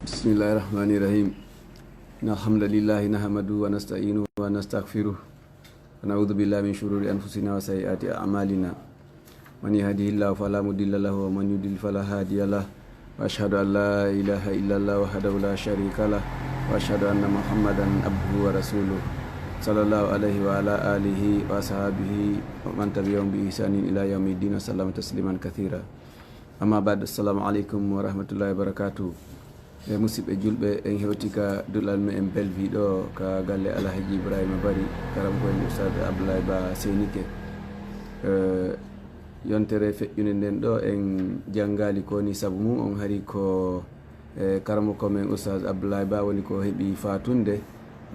Bismillahirrahmanirrahim. Alhamdulillahi nahmaduhu wa nasta'inuhu wa nastaghfiruh. Wa na'udzu billahi min shururi anfusina wa sayyiati a'malina. Man yahdihillahu fala mudilla lahu wa man yudlil fala hadiya lahu. Wa ashhadu an la ilaha illallah wahdahu la syarika lah. Wa ashhadu anna Muhammadan abduhu wa rasuluh. Sallallahu alaihi wa ala alihi wa sahbihi wa man tabi'ahum bi ihsanin ila yaumiddin. Assalamu tasliman katsira. Amma ba'd. Assalamu alaikum wa rahmatullahi wa barakatuh. Musidɓe julɓe en hewtika duɗal me en belvi ɗo ka galle Alhaji Ibrahima Bari karam koye Oustaz Abdoulaye Ba Seynike. Yontere feƴƴude nden ɗo en jangali koni saabu mum on hari ko karamo komen Oustaz Abdoulaye Ba woni ko heeɓi fatunde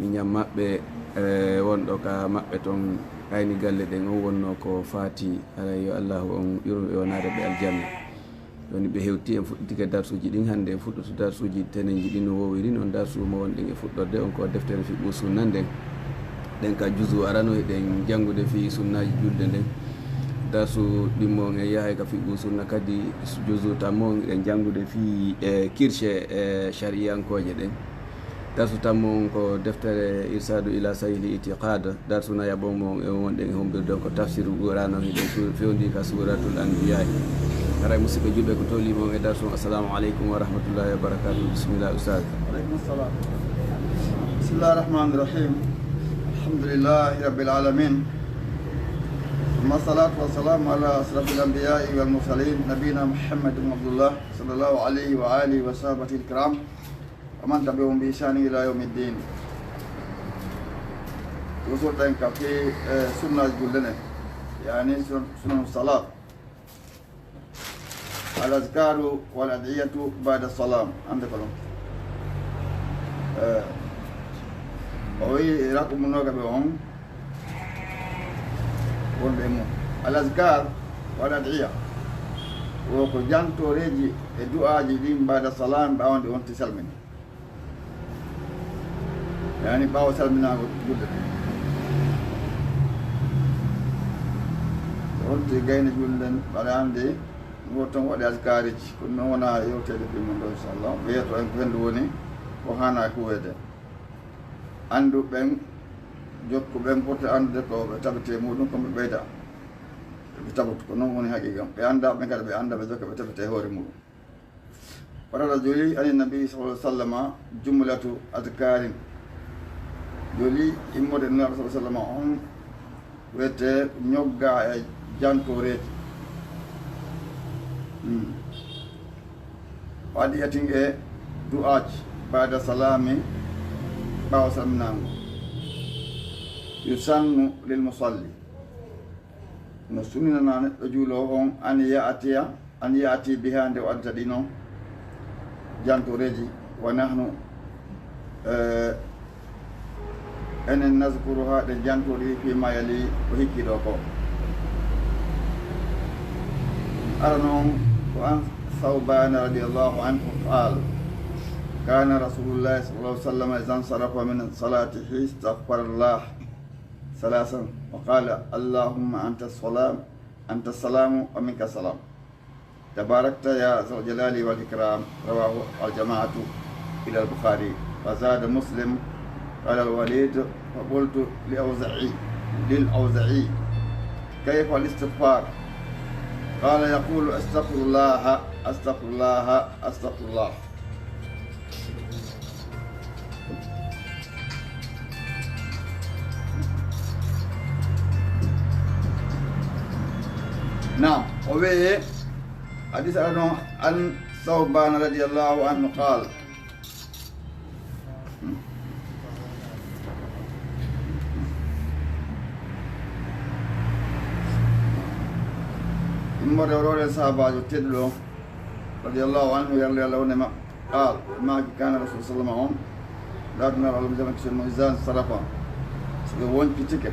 miñam maɓɓe wonɗo ka maɓɓe toon ayni galle ɗen on wonno ko fati ala yo allahu on ƴurmo e wonade ɓe aljanna. Woni ɓe hewti en fuɗɗitike darsuji ɗin hannde en fuɗɗoto darsuji tenen jiɗi no wowiri noon darsu mo wonɗen e fuɗɗorde on ko deftere fiɓɓu sunna nden ɗen ka jusu arano eɗen janngude fi sunnaji julde nden darsu ɗimmo en yahay ka fiɓɓu sunna kadi jusu tammo eɗen janngude fi kirche e shariyankoje ɗen darsu tammo ko deftere irsadu ila sahili itiqad darsu na yaɓomo e wonɗen e hombirde on ko tafsiru ɓurano eɗen fewndi ka suratul anbiya. Haray musidɓe julɓe ko tolimo e darsu. Assalamu aleykum wa rahmatullahi wa barakatuh. Bismillah Ustaz. Aleykum salam. Bismillahi rahmani rahim. Alhamdulillahi rabbil alamin. Thumma salatu wa salamu ala asrafil anbiya'i wal mursalin nabina Muhammadin Abdullah sallallahu alayhi wa alihi wa sahbihi al-kiram wa man tabi'ahum bi ihsanin ila yawmiddin. Usul ka fi sunna julene yani sunan salat الأذكار والأدعية بعد الصلاة عندكم وهي رقم نوكا بهم ونبهم الأذكار والأدعية وكجان توريجي الدعاء جديد بعد الصلاة باوند وانت سلمين يعني باو سلمنا جدا وانت جاين جدا بعد عندي woton waɗi askaariji ko noon wona yewtede fi mum ɗo inchallah wiyeto en ko henndu woni ko hana huwede anndu ɓen jokku ɓen poti anndude ko ɓe tabete muɗum koɓe ɓeyda ɓe tabatu ko noon woni haqiqam ɓe annda ɓe kadi ɓe annda ɓe jokka ɓe tabete hoore muɗum waɗaɗa joli ani nabi sallah sallama jumlatu adkarin joli immode nabi sa sallama on wiyete ñogga e jantoreji waɗi yatinge du'aji bada salami ɓawa salminago yusannu lil musalli no sunninana neɗɗo juulo on an yaati biha nde o addata ɗi noon jantoreji wa nahnu enen naskuru ha ɗe jantori fima yali ko hikkiɗo ko ara noon وعن ثوبان رضي الله عنه قال كان رسول الله صلى الله عليه وسلم إذا انصرف من صلاته استغفر الله ثلاثا وقال اللهم أنت السلام ومنك السلام تباركت يا ذو الجلال والإكرام. رواه الجماعة إلى البخاري. وزاد مسلم قال الوليد فقلت للأوزعي كيف الاستغفار؟ قال يقول استغفر الله استغفر الله استغفر الله. نعم. وفي حديث عن ثوبان رضي الله عنه قال مرة وروري صحابة تدلو رضي الله عنه يرلي الله ونما قال ما كان رسول صلى الله عليه وسلم لا تنار على مزامك الميزان صرفا سيقول بيتك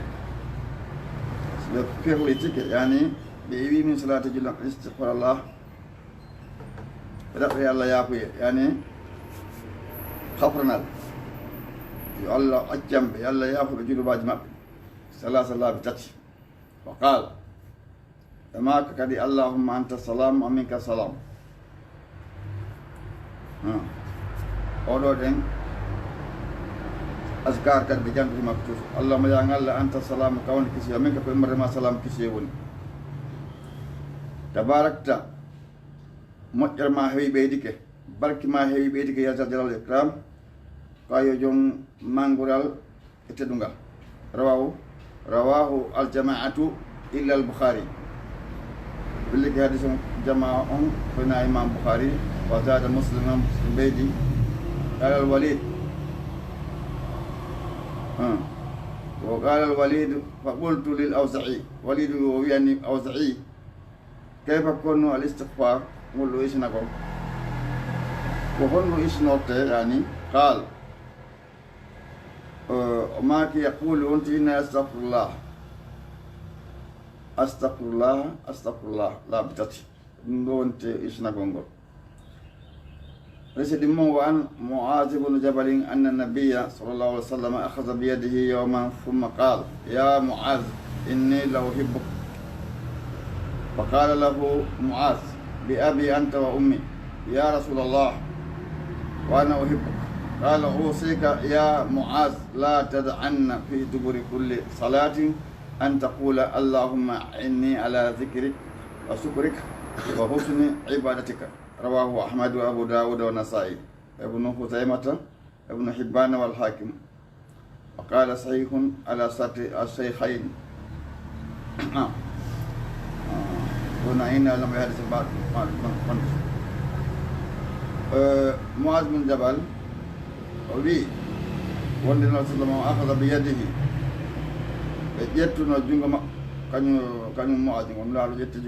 سيقول بيتك يعني بيبي من صلاة جل استغفر الله رأي الله يعفو يعني خفرنا يا الله أجنب يا الله يعفو بجلو باجمع صلاة الله بتاتي وقال تماك كدي اللهم أنت السلام ومنك السلام oɗo ɗen askar kadi ɓe janggude makko toujours allahuma ya Allah anta salamu kawne kisiya min ka ko immarema salamu kisiye woni tabarakta moƴƴere ma heewi ɓeydike barki ma heewi ɓeydike ya zal jalal ikram kayo joom mangural e teɗugal rawahu aljamaatu illa al Bukhari billiki hadis jamaa on fona imam Bukhari wa zada muslim ɓeydi qala al Walid وقال الوليد فقلت للأوزعي وليد يعني أوزعي كيف كون الاستغفار قل له إيش نقول وهن إيش نوت يعني قال ما كي يقول أنت إن أستغفر الله أستغفر الله أستغفر الله لا بتاتي أنت إيش نقول رسد وعن معاذ بن جبل أن النبي صلى الله عليه وسلم أخذ بيده يوما ثم قال يا معاذ إني لأحبك فقال له معاذ بأبي أنت وأمي يا رسول الله وأنا أحبك قال أوصيك يا معاذ لا تدعن في دبر كل صلاة أن تقول اللهم إني على ذكرك وشكرك وحسن عبادتك رواه أحمد وأبو داود والنسائي ابن خزيمة ابن حبان والحاكم وقال صحيح على شرط الشيخين هنا لم يحدث بعد معاذ بن جبل وبي والنبي صلى الله عليه وسلم أخذ بيده يتنا جنگما kañum Muaz on laalu ƴetti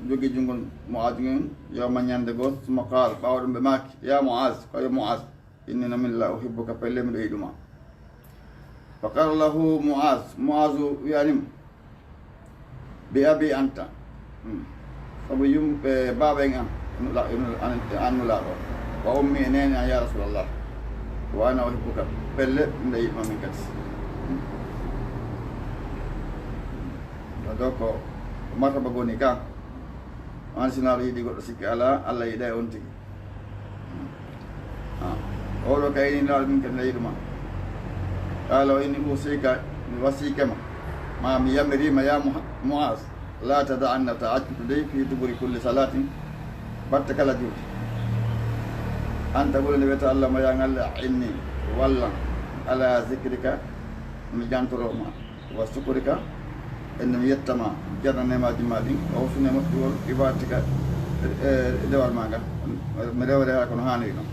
jogi junngol Muaz en yawma ñande goo suma qaal ɓaawa ɗum ɓe maaki ya Muaz koye Muaz inni namilla uhibbuka pelle miɗo yiɗuma fa qala lahu Muaz wiyanimo bi abi anta sabu yumɓe baaba en an annulaaɗo wa ummi e nene an ya rasulallah wa ana uhibbuka pelle miɗo yiɗuma min kadi donc martaba goni ka an sinaɗo yiiɗi goɗɗo sikki ala Allah yiiɗa e on tigi oɗo kayni laaɗo min kadi yiɗuma qala o inni usika mi wasikema ma mi yamirima ya Muaz la tada'anna ta'ajjude fi duburi kulli salatin batta kala juuti anta ɓurende wiyata Allah ma ya Allah inni walla ala zikrika mi jantoroma wa sukurika enne mi yettama jarnanemaji ma ɗin o sune moƴƴugol ibadatika e dewal ma ngal mi rewre ha kono haniri noon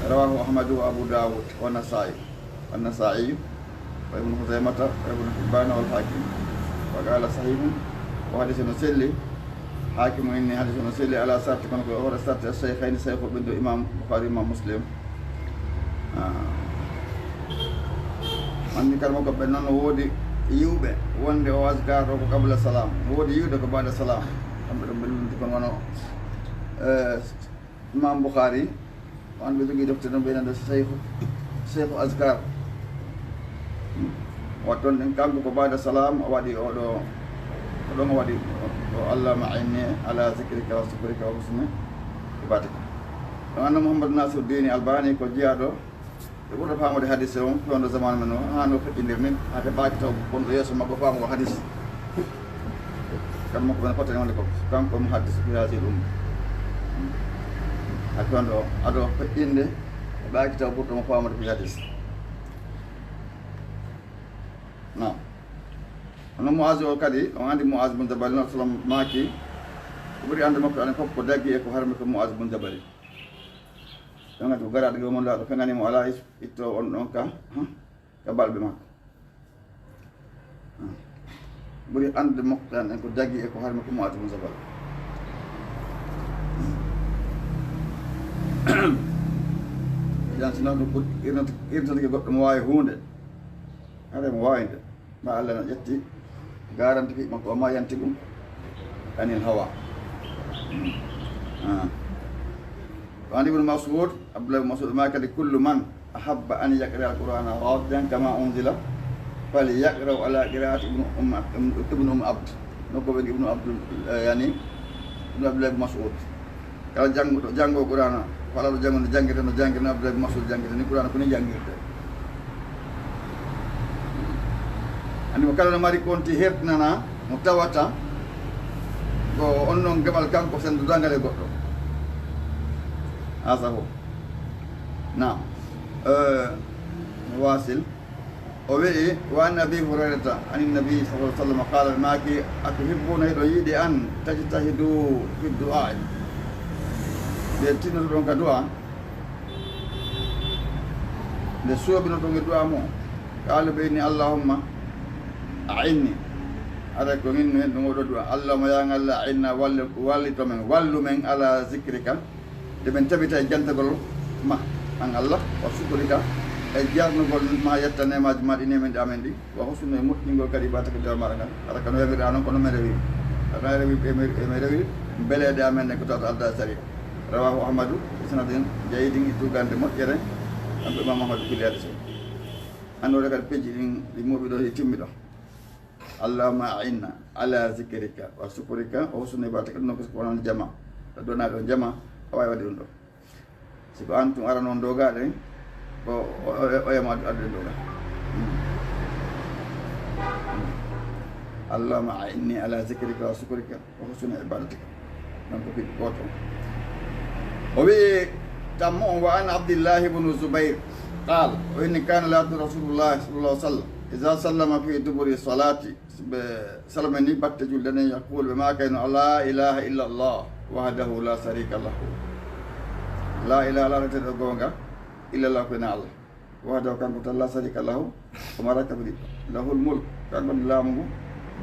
rawahu ahmadu wa abu dawud wa nasai wa ibnu huzaimata wa ibnu hibbana wal hakim wa qala sahihun o hadise no selli hakimu inni hadise no selli ala sarti kono ko hoore sarti asheykhayni seykhul ɓenndo imam Bukhari imam Muslim anni kala makko ɓe noon no woodi yiwɓe wonde o askar o ko qabla salam woodi yiwde ko bada salam kamɓe ɗo ɓellunti kono wono imam Bukhari on ɓe jogui defte ɗon ɓeynande cheikhu askar watton ɗen kanko ko bada salam o waɗi oɗon o waɗi o allahuma inni ala zikrika wa sukrika wa husni ibadatika ɗon anna Mouhamadou Nasiruddin Albani ko jeeyaɗo e ɓurɗo famude hadise on fewndo zamanu men o hano feƴƴidir nin ha heɓaki taw gonɗo yeeso makko famugo hadis kam makko ɓen fottani wonde ko kanko mo haddis fi hasi ɗum ha fewndo aɗo feƴƴinde heɓaki taw ɓurɗo mo famude fi hadis non hono Muaz o kadi on andi Muaz bun Jabal no sallam maaki ko ɓuri ande makko anen fof ko daggi e ko harmi ko Muaz bun Jabal ɗongati ko garaɗo gomon laaɗo feŋanimo ala itto on ɗon ka balɓe makko ɓuri ande makko an en ko daggi e ko harmi ko Muaz bun Jabal jan sino ɗum irtotake goɗɗo mo wawi hunde hare mo wawi nde ma Allah no ƴetti garanti fi makko o ma yanti ɗum anil hawa وعن ابن مسعود عبد الله بن مسعود ما كان كل من أحب أن يقرأ القرآن راضيا كما أنزل فليقرأ على قراءة ابن أم عبد نقول ابن عبد يعني ابن عبد الله بن مسعود kalau janggo Quran falaɗo jangude jangguirde no jangguirde no Abdoulaye Massoud jangguirde ni Qur'an koni jangguirde andi mo kala no mari konti hertinana mo tawata ko on noon geɓal kanko sendo dangal e goɗɗo asaho nam wasil o wi'i wa an abi hurairata ani nabi sallallahu alaihi wasallam qala maki atuhibbuna hiɗo yiiɗi an tajtahidu fi du'a ɓe tinnoto ɗon ka du'a nde suwabino ɗon e du'a mo qala ɓe inni allahumma a'inni aɗa ko min hen ɗum oɗo du'a allahumma ya Allah a'inna wallito men wallu men ala zikrika de men tabita e jantagol ma an Allah wa sukurika e jarnugol ma yetta nemaji ma ɗi nemen ɗi amen ɗi wa husnu e moƴƴingol kadi bataka nder maɗa ngal aɗa kano yamira noon kono mi rewi aɗa rewi emi rewi beleɗe amen ne ko tawta adda sari rawahu ahmadou isnadin jeyidin e tugande moƴƴere kamɓe imam ahmadou kuliade so andode kadi peji ɗin ɗi moɓi ɗo e timmi ɗo allahumma a'inna ala zikrika wa sukurika wa husni ibadatika ɗum ko wonon jama donaɗo on jama o wawi waɗi ɗum ɗo siko an tum ara noon dogaɗe ko o yama addude doga allahumma a'inni ala zikrika wa sukurika wa husni ibadatika donc ko piɗi goto o wi tammo on wa an abdillahi ibnu zubayr qal o inni kana laatu rasulullahi sallallahu alih w sallam ida sallama fi duburi salati ɓe salamani batte julde nden yaqul ɓe makayno la ilaha illa allah wahdahu la sharika lahu la ilaha la reteɗo gonga illa llah koyne allah wahdahu kanko tan la sharika lahu omo rakkaɓe lahul mulk kanko nde laamu ngu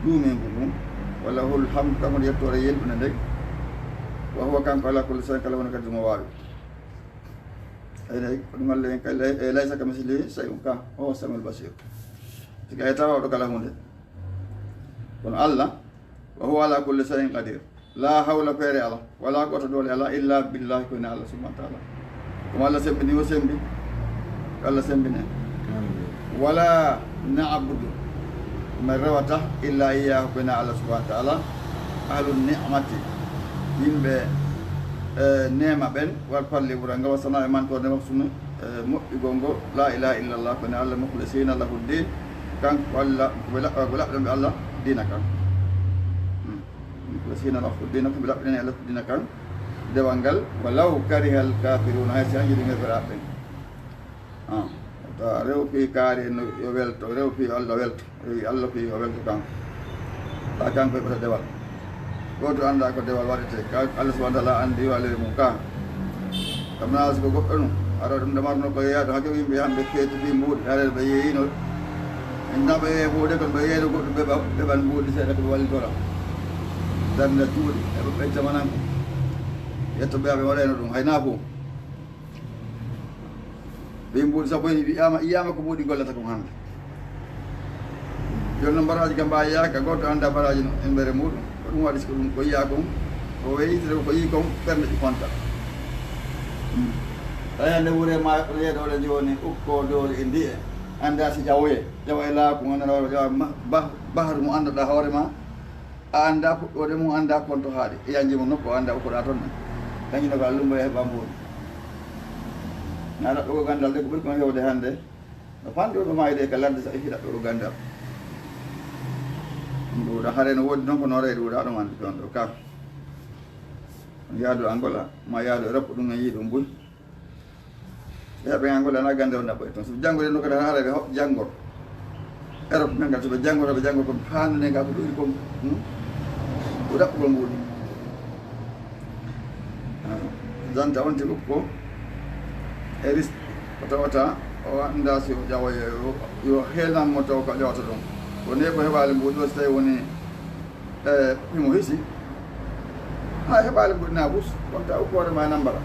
duumengu ɗum wa lahul hamdu kanko nde yettore yelɓune ndeg wa huwa kanko ala kulli shay'in kala woni kadi mo wawi eyyi ko ɗum allah en kala e laysa kamislihi shay'un ka o samul basir tigi ay tawa oɗo kala hunde kono allah wa huwa ala kulli shay'in qadir la hawla feere ala wala goto doole ala illa billahi koyne allah subhanahu wa taala komo allah sembini o sembi ko allah sembine wala na'budu min rewata illa iyahu koyne allah subhanahu wa taala ahlu ni'mati yimɓe nema ɓen war palle ɓura nga wasana e mantorde maksunu moƴƴugol ngo la ilaha illallah koyne allah mukhlisina lahu din kanko allah ko laɓɗon ɓe allah dina kan mukhlisina lahu dina ko ɓe laɓɗene allah dina kan dewal ngal walaw kariha al kafiruna hay si han jiɗi ngeferaɓe ta rew fi kaari no yo welto rew fi allah welto rewi allah fi o welto kanko ta kanko e ɓota dewal goto anda ko dewal waɗete allah subahana taala andi walere mum ka kam naasi ko goɗɗo ɗum ara ɗum ndemarno ko yeeyado hakke yimɓe hamɓe keetuɗi mbuuɗi haɗede ɓe yeeyino naɓe ye huude kon ɓe yeeyno goɗɗo ɓeɓan mbuuɗi seeɗa koɓe wallitora darde cuuɗi eɓe ɓeytamananko yetto ɓeaɓe waɗeno ɗum hayna fof ɓe mbuuɗi sabu yiyama ko mbuuɗi gollata kon hannde joni noon baraji kam mbawi yaaka goto anda baraji e mbere muɗum ko ɗum waɗi siko ɗum ko yiya kon ko weyitire ko yii kon ɓerde ɗi konta tawi hande wuure ma yeeɗo oɗe joni ukko dowle e ndiye anda si ƴawoye ƴawa e laaku gandanɗa waɗo ƴawa bahru mo anduɗa hoore ma a anda fuɗɗode mum anda konto haaɗi yanjimo nokku anda ukkoɗa toon ne kañumne ko allumba e heɓa mbuɗi na ɗaɓɓugo gandal de ko ɓuri kon hewde hannde no fanɗi oɗo mayde ka ladde sa ifi ɗaɓɓugo gandal ɗuuɗa haare no woodi noon ko no reyde ɗuuɗa ɗum andi ɗon ɗo ka yaadu Angola ma yaadu Europe ɗum en yii ɗum buy heɓe Angola na gande o ɗaɓɓoy toon soɓe janngode no kadi haarede hoɓe janngor Europe men gal soɓe janngoro ɓe janngor kon haandane ga ko ɗuri kon ko ɗaɓɓugol mbuɗi janta on tigi ko e risque ko tawata o annda si o ƴawoye yo heelanmo taw ko ƴawata ɗon woni ko heɓaali mbuɗi o so tawi woni himo hisi ha heɓaali mbuɗi nabus wonta ukkoore ma nambara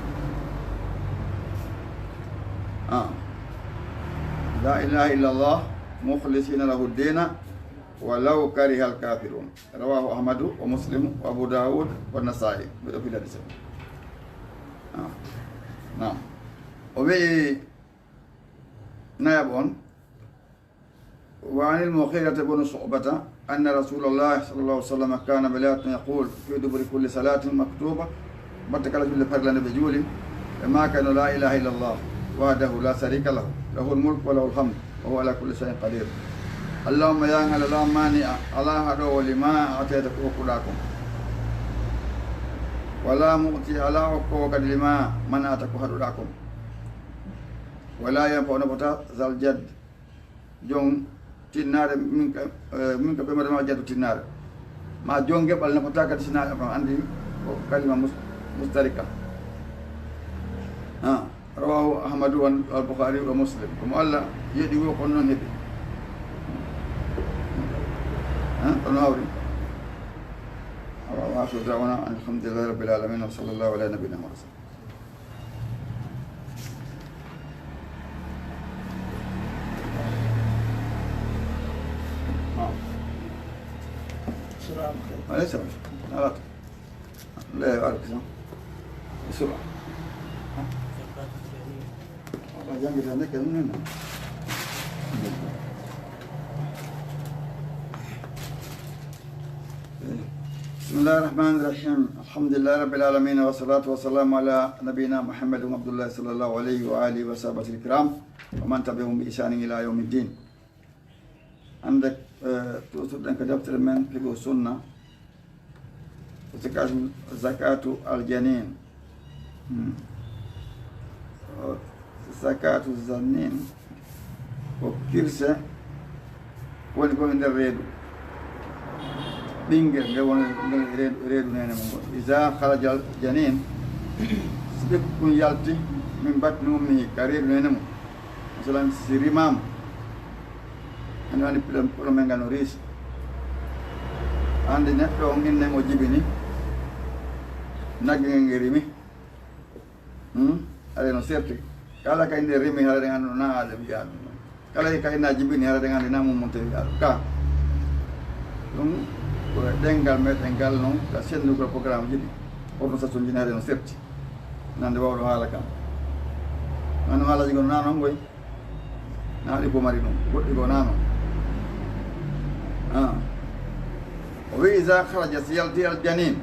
la ilaha illa allah mukhlisina lahu dina walaw kariha al kafirun rawahu ahmadu wa muslim wa abu daud wa nasai ɓeɗo filade se nam o wi nayaɓ on وعن المغيرة بن شعبة أن رسول الله صلى الله عليه وسلم كان بلات يقول في دبر كل صلاة مكتوبة بتكلم في الفرلان بجول ما كان لا إله إلا الله وحده لا شريك له له الملك وله الحمد وهو على كل شيء قدير اللهم يا لا مانع على هدو لما أعطيتك وكلاكم ولا مؤتي على وقوك لما منعتك هدوكم ولا ينفع نفتا ذا الجد جون تنار منك بما ما جد تنار ما جون جبل نفتا كتسنا عندي كلمة مشتركة رواه أحمد والبخاري ومسلم كما الله يدي وقلنا نبي قلنا وآخر دعوانا الحمد لله رب العالمين وصلى الله على نبينا محمد. ليس لا أعرف بسرعة والله جانب هناك من هنا بسم الله الرحمن الرحيم الحمد لله رب العالمين والصلاة والسلام على نبينا محمد وعبد الله صلى الله عليه وآله وصحبه الكرام ومن تبعهم بإحسان إلى يوم الدين. عندك تقصد أنك دفتر من فقه السنة زكاة الجنين زكاة الزنين وكرسة ولكن عند الريد بينجر جوان ريد نينا مغول إذا خرج الجنين سبكون يالتي من بطن أمه كريد نينا مثلا سيريمام أنا أني بلم مengano ris andi neɗɗo on inne mo jibini nagge nge rimi aɗa no serti kala ka inde rimi haɗa ɗen andu na aɗa wiya ɗum kala ka inna jibini haɗa ɗen andi na mum monte wiya ɗum ka ɗum ko ɗengal meɗen gal noon ka sendugol programme jiɗi porno station jini haɗa no serti nande wawɗo haala kam nanu haalaji gono nanon goy naɗi ko mari ɗum goɗɗi go nanon وإذا خرج سيلتي الجنين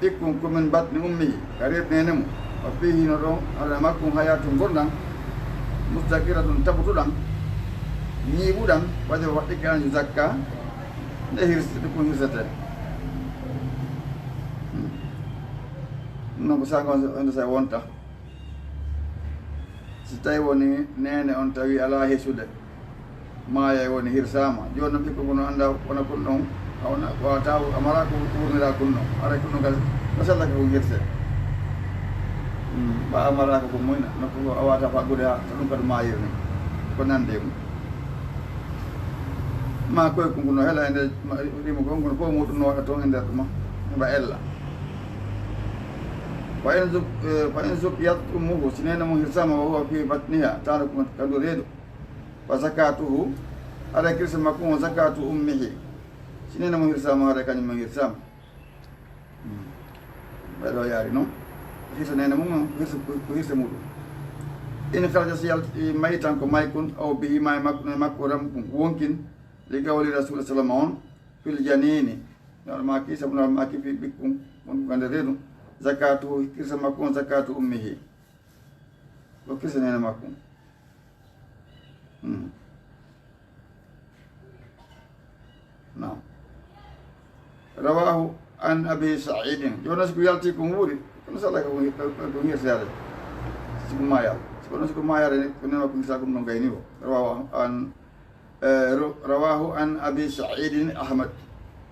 إكم من بطن أمه قريب نينمو وفيه نرون على مكم حياة غردان مستقرة تبطلان نيبودان وجه وقتك أن يزكى نهرس تكون هرسته نبسانgo ando sa wonta si tawi woni nene on tawi ala hesude maya woni hirsama joni no ɓikko gono anda wona kon ɗon awna wata amara ko wurnira kon ɗon ara kon ɗon gal masallaka ko hirse ba amara ko moyna nokko a wata faggude ha to ɗum kadi mayirni ko nande mum ma koye ko ngono hela ende rimo ko ngono fof muɗum no waɗa toon e nder ɗuma heɓa ella fa in zukiyat ummuhu sinena mo hirsama wa huwa fi batniha tano ko kandu reedu wa zakatuhu ada kirsa makko zakatu ummihi sinena mo hirsama ada kanyum mo hirsama bado yari non hirsa nena mo hirsa muɗum in kharaja siyal mayitan ko maykun aw bi may makko ram wonkin li gawli rasul sallallahu alaihi wasallam fil janini normal ki sabuna ma ki fi bikkum on gande reedu zakatu kirsa makko zakatu ummihi ko kirsa nena makko نعم رواه عن أبي سعيد جونس بيالتي كموري كنا سألك كمير سيارة سكون مايا سكون مايا كنا نقول ساكم نعينيو رواه عن أبي سعيد أحمد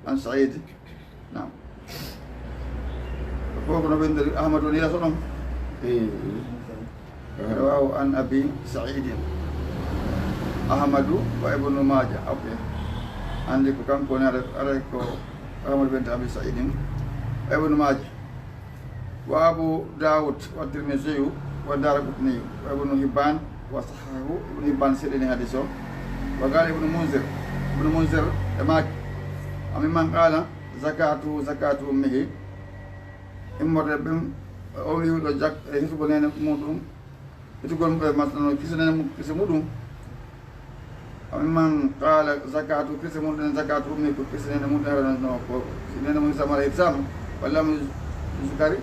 عن سعيد نعم فوقنا بين أحمد ونيلا سلام رواه عن أبي سعيد أحمد وابن ماجه أوكي عندك كم كنا أريكو أحمد بن أبي سعيد ابن ماجه وأبو داود والترمذي والدارقطني وابن حبان وصححه ابن حبان سيدنا حديثه وقال ابن منذر أماك من قال زكاة أمه إمر بهم أولي وجاك يسوع لنا مودم يسوع مثلا كيسنا من قال زكاة كسمون زكاة أمي كسنين مدهرنا نوكو سنين من سمار إسام ولا من زكاري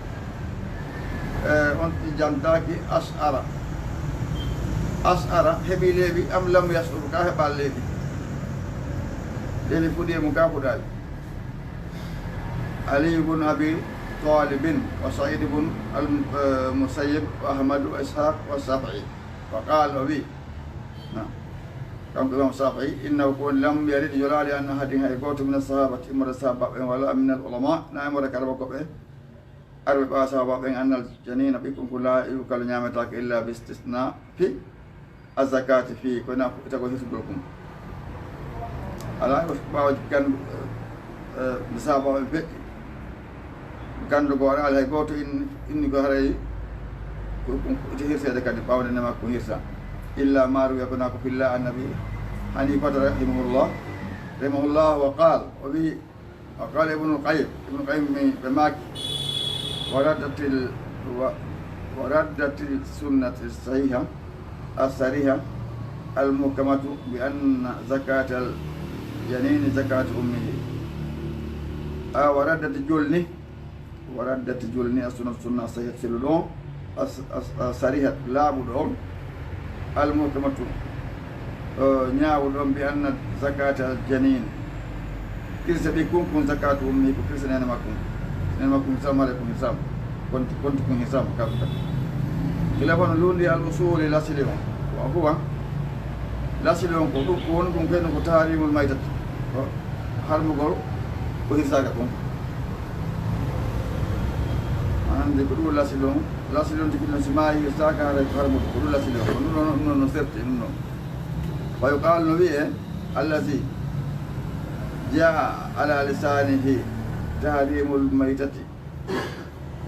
on jantaki as'ara heɓi leeɓi am lam yas'ur ka heɓa leeɓi deni fuɗi mo ka fuɗaɓe Ali ibn Abi Talib wa Sa'id ibn al-Musayyib wa Ahmad wa Ishaq wa Shafi'i wa qala bi kam Imam Shafi'i innahu kun lam yarid yulali an ahadin hay goto min as-sahabati imma as-sahaba wala min al-ulama na imma karba ko be arbe ba sahaba be annal janina bikum kula yukal nyamata illa bi istisna fi az-zakati fi kuna itago hisbukum ala ko bawo kan sahaba be gandu go ala hay goto inni go haray ko ite hirsede kadi bawde nema ko hirsa illa maru yakuna ko fillah annabi Hanifah rahimahullah wa qala wa qala ibn al-qayyim bimak waradatil sunnati sahiha as-sariha al-muhkamatu bi anna zakatal janini zakatu ummihi waraddati julni as-sunna sahiha siludon as-sariha labudon al-muhkamatu ñaawol on bi anna zakata janin kirsa ɓe kun zakatu ummi ko kirsa nene makkum hisam aleykum hisam konti kun hisam kamta téléphone lundi al usuli lasili on wa huwa lasili on ko ɗum ko woni ɗum kayno ko taarimol maytat ko harmugol ko hirsaga kon hande ko ɗum lasili on tigi noon si maayi hirsaka haray ko harmugo ko ɗum lasili on ko ɗum noon no serti ɗum noon ويقال نبيه الذي جاء على لسانه تحريم الميتة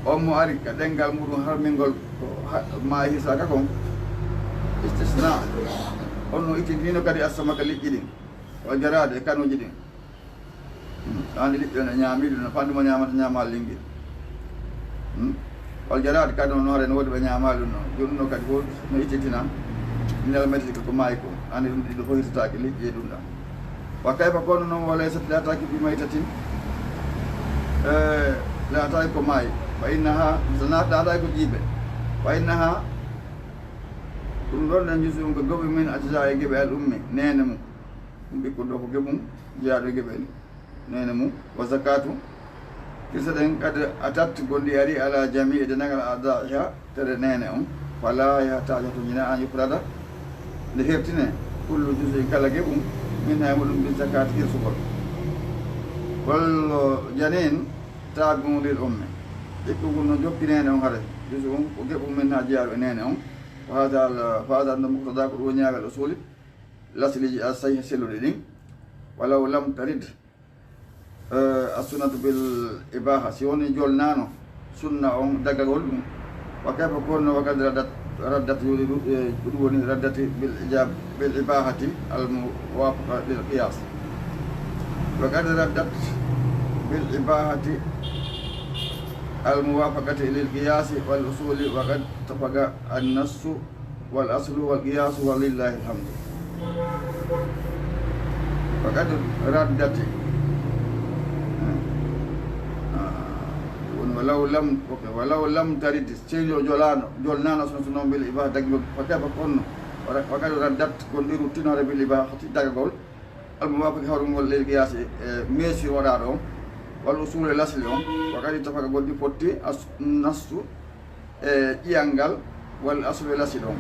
أريك دنقال مرون هرمينغول ما يساككم استثناء أنه إتنينو كدي أسمك لجدين وجراد كانوا جدين أنا لجدين نعمل نفاندو نعمل لنجد والجراد كانوا نورين ود بنعمل جنو كدي ود نيتنا minal majlis ko mayko ande dum dido ko hirtaki liƴƴe ɗum ɗam wa kayfa kono noon wala sat lataki bi maytatin lataki ko maayi fa innaha lataki ko jiiɓe fa innaha ɗum ɗon ɗen jusum ko goɓe min ajja e geɓe al ummi nene mum ɗum ɓikkon ɗo ko geɓum jeyaɗo geɓe nene mum wa zakatu kirsa ɗen kadi atat gonɗi ari ala jami e denagal adaiha tere nene on fala yahtaja to ñina an yufrada nde heftine kullu jusi kala geɓum min hay muɗum bi zakat hirsugol wallo janin taabimum lil umme ɓikkugol no joppinene on haade jusi on ko geɓum min ha jeyaɓe nene on fadal no muktada ko ɗo ñagal usuli lasliji a sayhi selluɗe ɗin walaw lam tarid as-sunnatu bil ibaha si woni jolnano sunna on daggagol ɗum wa kayfa kono wa qad raddat ɗum woni raddati bil ibahati al muwafaqa lil qiyas wa qad raddat bil ibahati al muwafaqati lil qiyas wal usuli wa qad tafaqa an-nass wal aslu wal qiyas wa lillahi alhamdu wa qad raddati ولو لم ترد سيلو جولنانا سنو بالإباحة دقيق فكيف كون وقد ردت كون ديرو تنور بالإباحة دقيقول الموافق هرم والقياس ميسي ورارو والوصول لسلهم وقد اتفق قول دي فوتي النص يانغال والأصل لسلهم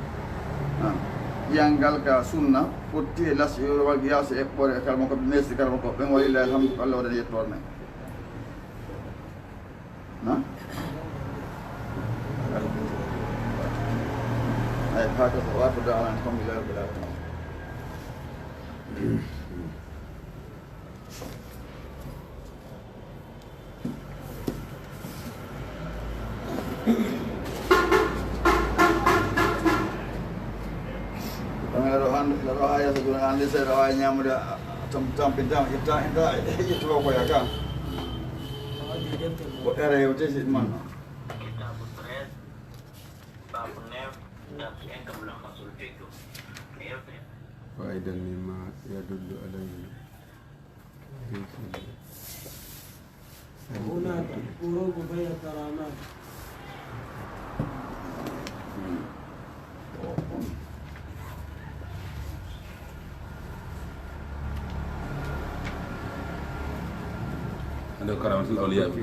يانغال كسنة فوتي لسل والقياس إقبال كلمة ميسي كلمة بين ولله الحمد لله ودنيا تورنا هكذا وافد على أنكم إلى رب العالمين Lalu ayah sejuta anda saya ayahnya muda tampil itu apa ya kan? Era eu te disse, mano. فائدا مما يدل عليه هناك فروق بين الكرامات ande karamatul awliya ɓe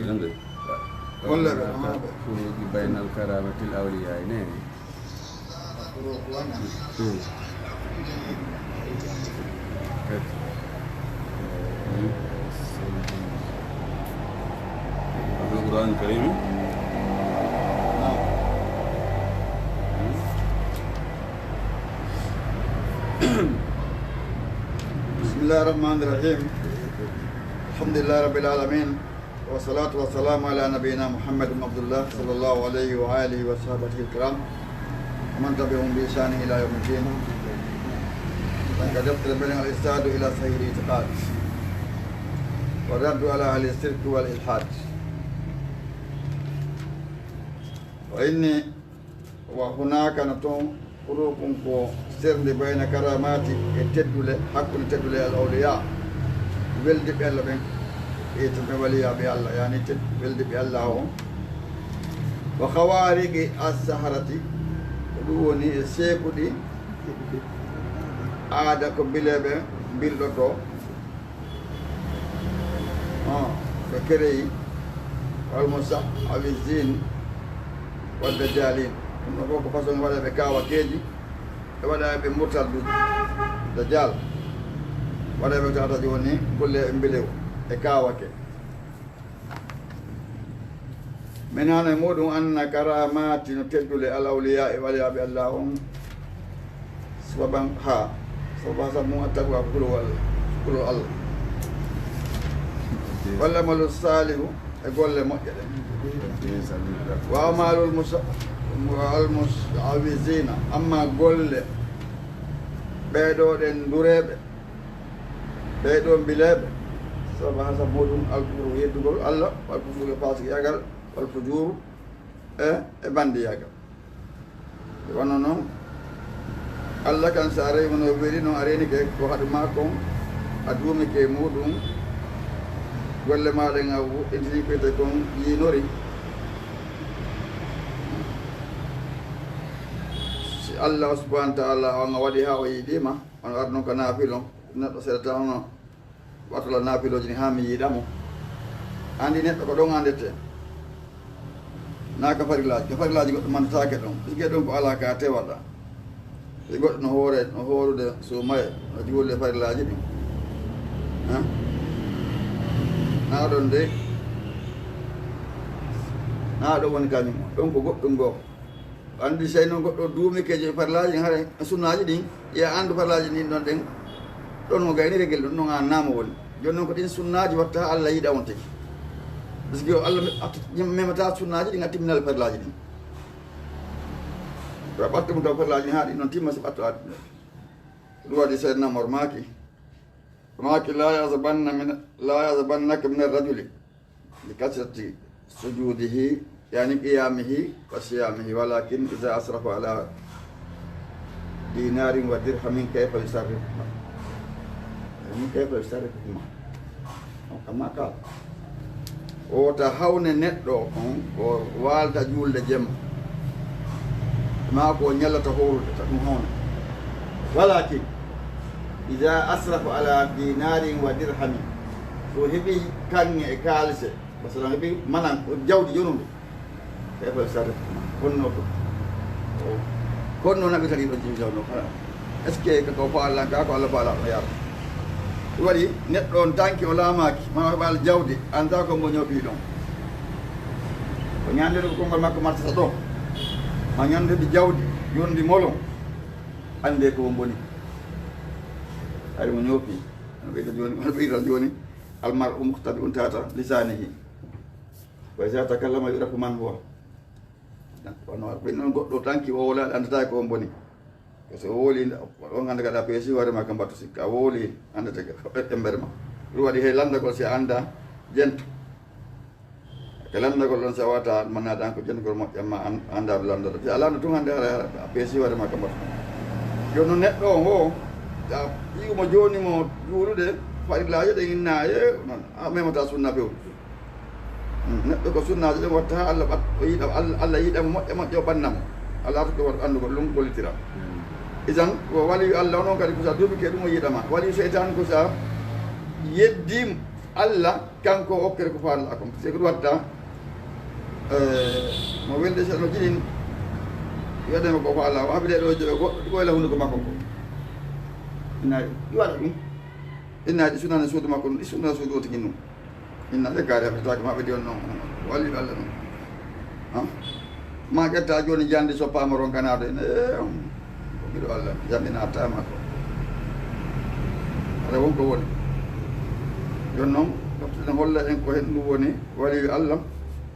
golle ɓe furuuji baynal karamatil awliya ne القرآن الكريم بسم الله الرحمن الرحيم الحمد لله رب العالمين والصلاة والسلام على نبينا محمد بن عبد الله صلى الله عليه وآله وصحبه الكرام ومن تبعهم بإحسان إلى يوم الدين فانقدمت بين الإرشاد إلى صحيح الاعتقاد والرد على أهل الشرك والإلحاد وإني وهناك نتون فروق سرد بين كرامات التدل حق التدل الأولياء ولد بالله بين يتم وليا بالله يعني ولد بالله وخوارق السحرة دوني سيكودي عادك بلبه بلدو فكري والمستعوذين والدجالين ɗum ɗo fof ko façon waɗa ɓe kawa keeji e waɗa ɓe murtaddu dajal waɗa ɓe tata joni golle e mbilew e kawake min hano e muɗum anna karamati no teddule al awliya e waliyaɓe allah on sababan ha sababa sabu mum attaqwa kulo allah walla malu salihu e golle moƴƴe ɗen wa amalul almusawizina amma golle ɓeɗo ɗen dureɓe ɓeɗo mbileɓe sabu hasab muɗum alkufru yeddugol allah walkufru e fasiki yagal walfujuru e bandi yagal wonno noon allah kan sa rewimo no weeli noon a reni ke ko haɗu ma kon a duumi ke muɗum golle maɗen a intini koyte kon yinori Allah subhanahu wa ta'ala on waɗi ha o yiɗima on arno ko naafilo neɗɗo seeɗa tawno watola naafiloji ni ha mi yiɗamo andi neɗɗo ko ɗon andete na ka farillaji goɗɗo mandatake ɗon ɓigue ɗon ko ala ka tewaɗa e goɗɗo no hoorude sumaye no juulde farillaji ɗin na ɗon de na ɗo woni kañum ɗon ko goɗɗum goo andi sey noon goɗɗo duumikeji farlaji hare sunnaji ɗin ya andu farlaji ɗin ɗon ɗen ɗon mo gaynire gel ɗon a naama woni joni noon ko ɗin sunnaji watta ha Allah yiɗa on tigi par ce que Allah memata sunnaji ɗin a timminal farlaji ɗin to a ɓattamo taw farlaji ɗin ha ɗin noon timma so ɓatto aɗi ɗum waɗi seydna Umar maki la yazabannaka min arrajuli li kasrati sujudihi يعني قيامه وصيامه ولكن إذا أسرف على دينار ودرهم كيف يصرفهما يعني كيف يصرفهما كما قال وتهون نتو والتا جولد جم ما كو نيلا تهور تهون ولكن إذا أسرف على دينار ودرهم وهبي كان كالسه مثلا هبي منان جودي يونو كيف يصرف كنو نبي تري بنجي جاونو خلا اسكي كو فالا كا كو الله فالا يا ولي ندون تانكي ولا ماكي ما بال جودي انتا كو مو نيوبي دون ko ñande ko kongol makko martata ɗo ma ñande di jawdi yondi molon ande ko boni ari mo ñopi no ɓeyta joni almar muqtabi un tata lisanihi wa sa takallama yurafu man huwa wono ɓen noon goɗɗo tanki o wolaɗe andata ko boni so wooli on anda gaɗa peesi hoorema kam mbatto sikka a wooli andata ɓeɗɗe mbere ma ɗum waɗi hey landagol si anda jento ke landagol ɗon sa wata mannaɗan ko jentgol moƴƴatma andaɗo landata si a landa tun hande ara a peesi hoorema kam mbatto joni no neɗɗo o ho a ƴiwmo joni mo juulude farillaji ɗe innaye a memata sunna pewɗo neɗɗo ko sunnaji ɗen watta ha Allah o yiɗa Allah yiɗamo moƴƴe moƴƴe o ɓannamo Allah artuko waɗ anndugol ɗum gollitira isan ko wali Allah onon kadi ko sa duɓike ɗum o yiɗama wali seytan ko sa yeddimo Allah kanko okkere ko faala kom c'est que watta mo welde so no jinin yadema ko faala o habide ɗo joɓe goɗɗo ɗo la hunde ko makko ko innaɗi ɗi waɗa ɗum innaɗi sunana suudu makko ɗum ɗi sunana suudu o tigi ɗum innaɗe gaari haɓetake ma ɓe di on noon walli Allah ɗum ma ƴetta joni jande soppama ronkanade ene ɓiɗo Allah jande nattama ko aɗa wonko woni jon noon ɗofteɗen holla en ko hen ɗum woni waliyu Allah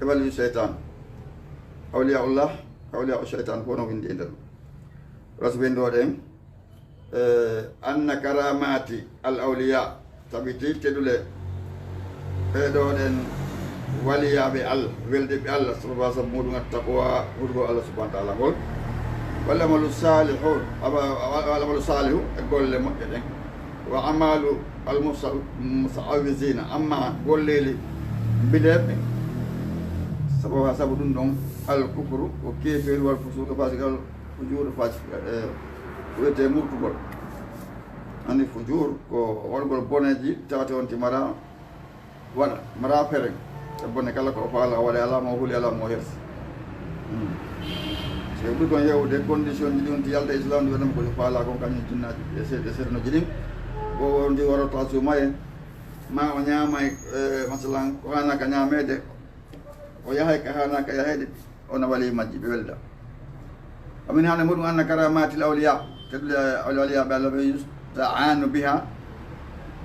e waliyu cheytan awliyaullah awliya o cheytan fof no windi e nder raso windoɗe en anna karamati al awliya tabiti teɗule ɓeɗoɗen waliyaɓe Allah weldeɓe Allah sababu sabu muɗum attaqwa hurgo Allah subahana taala ngol walla amalu salihu amalu salihu e golle moƴƴe ɗen wa amalu almusawisina amma golleli mbiɗeɓe sabu ɗum ɗon al kufru ko keferi wal fusuka fasigal fujur fasi wiyete murtugol andi fujur ko wongol boneji tawate on ti mara waɗa mara fereng e bone kala ko faala waɗa alama o huuli alama o hersi so ɓuri kon yewde condition ji ɗi on ti yalda islam ndi waɗama koye faala kon kañum jinnaji e seeɗanoji ɗin o ndi warata sumaye ma o ñaamay masalan ko hanaka ñaamede o yahay ka hanaka yahede ona wali majji ɓe welda amin hande muɗum anna karamatil awliya teɗude awliya ɓe Allah ɓe yusta'anu biha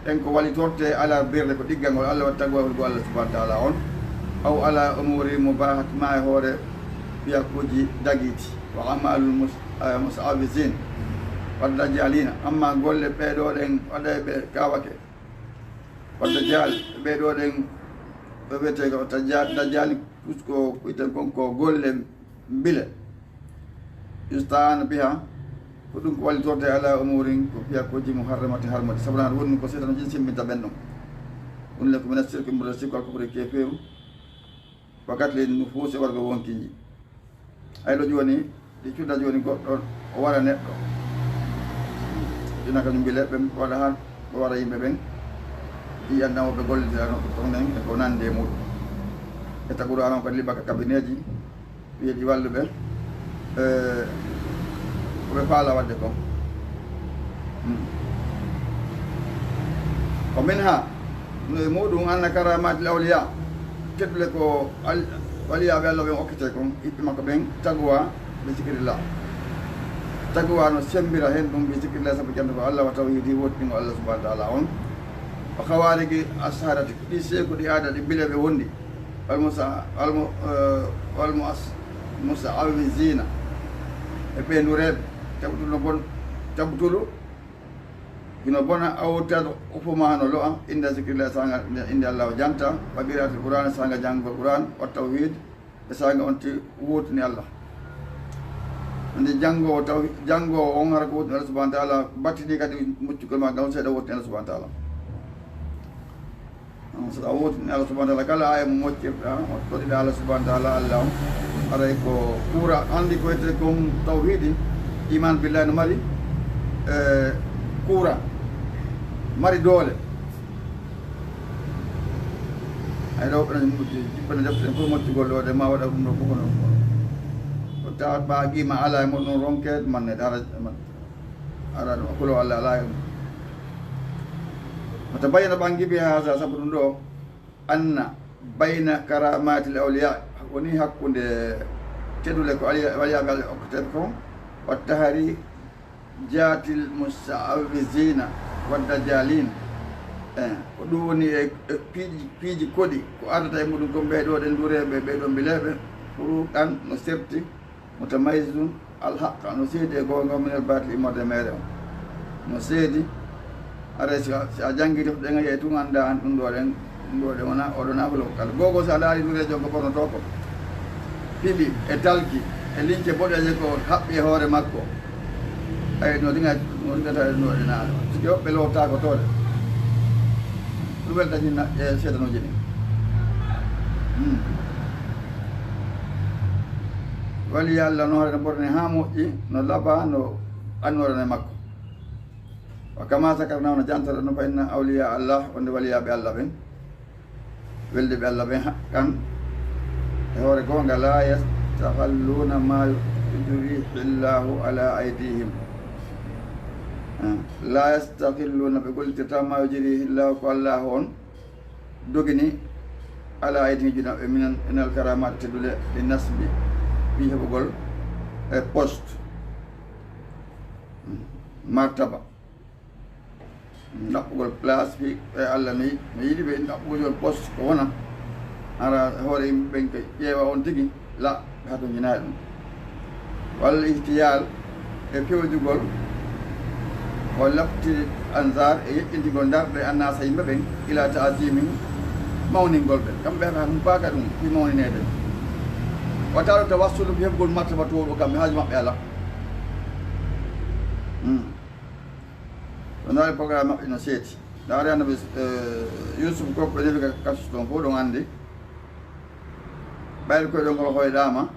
en ko walitorte ala birde ko ɗiggangol Allah watta tagwawol Allah subahana taala on aw ala umuri mubahat ma e hoore piyakuji dagiti wa amalul musawisin wadda jalina amma golle ɓeɗoɗen waɗa ɓe kawake wadda jaali ɓeɗoɗen ɓe wiyete ko dajjali pusko ɓiten kon ko golle mbile ustana biha ko ɗum ko wallitorte ala umurin ko piyakuji muharramati harmati sabunan woni ko setano jin simminta ɓen ɗon ɗum le ko mina sirki mbuɗa sikko alko ɓuri keferu wakat le nufuuse wargo wonkinji ayɗo joni ɗi cuɗɗa joni goɗɗo o wara neɗɗo ɗina kañum mbile ɓe waɗa han ɓe wara yimɓe ɓen yiyannamo ɓe gollitirano tonen e ko nande muɗum e taguɗo anon kadi liɓaka cabinet ji wiyeɗi walluɓe koɓe faala wadde kon ko min ha no e muɗum anna karamatil awliya keɗɗule ko waliyaɓe Allah ɓen okkete kon hiɓɓe makko ɓen taguwa ɓe sikirillah taguwa no sembira hen ɗum ɓe sikirillah saabu jande ko Allah wa tawhidi woɗɗingo Allah subahana taala on o hawarigi asharati ɗi seeko ɗi aada ɗi bile ɓe wondi walmusawisina e ɓeendureɓe tabtuno bon tabtulu ino bona awtado ufumano lo a inde zikrillah sanga inde Allah o janta wa qira'atul qur'an sanga janggo qur'an wa tawhid e sanga on ti wutni Allah ande jango taw jango on har ko wutni Allah subhanahu wa ta'ala battini kadi muccugol ma gaw seeɗa wutni Allah subhanahu wa ta'ala so a wutni Allah subhanahu wa ta'ala kala aya mo moccirɗa o toɗiɗa Allah subhanahu wa ta'ala Allah aray ko kura andi ko wiyete kom tawhidi iman billahi no mari kura mari doole ay ɗo ɓena jippane deften fof moccugol ɗo de ma waɗa ɗum ɗo fof no o tawat ɓa qima ala e moɗon ronkede mannede ara ɗum kulo Allah ala e ɗum mata bayna ɓangi bi hasa sabu ɗum ɗo anna bayna karamatil awliya woni hakkude teɗule ko waliyaɓe Allah okkoteɓe kon wattahari jatil musawisina wadda jalin ko ɗum woni e piiji koɗi ko ardata e muɗum kon ɓeɗoɗen dureɓe ɓeɗo mbileɓe furuɗan no serti mutamayizun alhaqa no seedi e gonga minel batil immorde mere o no seedi ara si a jangui defɗe gayi e tun anda an ɗum ɗoɗen wona oɗo nafulo kala gogo sa laari durejo ko ɓornoto ko piɗi e talki e lince boɗeje ko haɓɓi e hoore makko ay no ɗigata no ɗinaɗo siki hoɓɓe lowtako toɗe ɗum wel dañinna e seedanoji ɗi wali Allah no hoore no ɓorne ha moƴƴi no laaɓa no annorene makko wa kama sakarna no jantata no fa inna awliya Allah wonde waliyaɓe Allah ɓen welde ɓe Allah ɓen haqqan e hoore gonga la yastahalluna ma yurihi ala aydihim la yastahilluna ɓe gollitirta ma yujrihi llahu ko Allah on dogini ala aydihim junaɓe minen enal karamat teddule ɗi nasbi wi heɓugol e poste martaba ɗaɓɓugol place wi e Allah mi yiɗi ɓe ɗaɓɓugol poste ko wona ara hoore yimɓe ɓen ko ƴeewa on tigi la ɓe hato jinayi ɗum walla ihtiyal e pewjugol o lafti ansar e yeƴƴintigol darɗe annasa yimɓe ɓen ila taasimin mawningol ɓe kamɓe heɓa ɗum paaka ɗum fi mawninede wataɗo tawassudu fi heɓgol martaba toɗo kamɓe haaji maɓɓe ala ɗo ndaari programme maɓɓe no seeti ndaari annabi Yusuf ko ɓe defi kasus ɗon fof ɗon anndi ɓayde koye ɗon ngol hoyɗama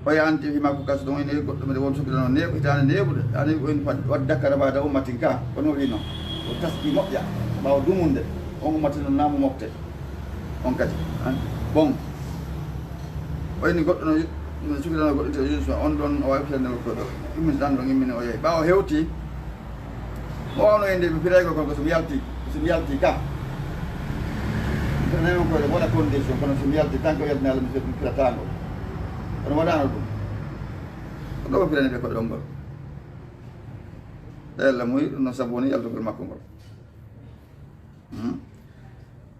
o yanti fi makko kasu ɗon ene goɗɗo mede won sukkiɗano neeɓo hitande neeɓude ani on wat dakkara bada ummatin ka kono wi noon o taski moƴƴa ɓawa dumunde on ummatino naamu mofte on kadi bon o ini goɗɗo no sukkiɗano goɗɗo te Yusuf on ɗon o wawi fitande koɗo immini ɗan ɗon immini o yeehi ɓawa hewti mo wawno e nde ɓe firaygo konko somi yalti ka nani on koyɗe waɗa condition kono somi yalti tant que o yaltini Allah mi firatano kono waɗano ɗum ko ɗo ɓe firani ɓe koɗe ɗon ngol Allah muy ɗum no sabu woni yaltugol makko ngol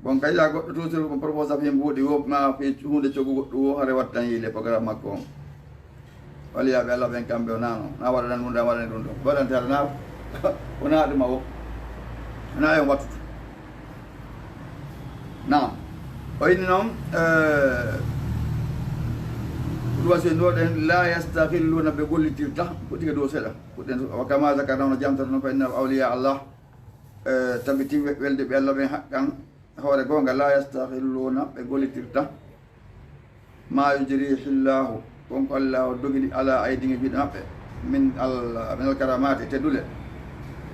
bon kay ya goɗɗo toujours ko propose afi mbuuɗi wo ma fi hunde cogu goɗɗo wo hare wattan yiile programme makko on waliyaɓe Allah ɓen kamɓe o nano na waɗanan ɗum ɗa waɗani ɗum ɗo waɗante haɗa na wona ɗuma wo wona yon wattutu nam o inni noon ɗuwasi ndoɗen la yastahilluna ɓe gollitirta fuɗɗike dow seeɗa fuɗɗen wa kama zakarna no jamtata noon fa inna awliya Allah tabiti welde ɓe Allah ɓen haqqan hoore gonga la yastahilluna ɓe gollitirta ma yujrihi llahu konko Allah o dogiɗi ala aydiŋe juuɗe maɓɓe min alkaramati teddule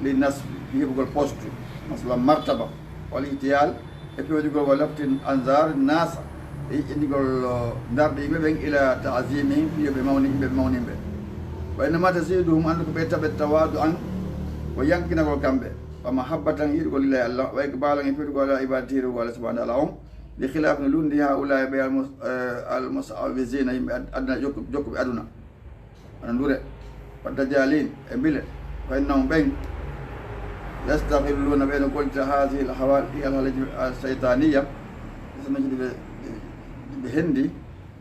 li nasbi heɓugol poste masalan martaba wal ihtiyal e pewjugol wa laftin ansar nasa e yiƴƴindigol darɗe yimɓe ɓen ila taasimi fiyoɓe mawni yimɓe mawnimɓe wa innama tasiduhum andu ko ɓe taɓe tawadu an ko yankinagol kamɓe wa mahabbatan yiɗugol lillahi Allah wa iqbalan e pewjugol ala ibadatirugo Allah subahana taala on li khilaf no lundi ha ulay ɓe almusawisina yimɓe aduna jokkuɓe aduna ana ndure wa dajalin e bile fa innahum ɓen yastahilluna ɓe no gollita hadihi l hawal ɗi alhaalaji cheytaniya sonoji ɓe hendi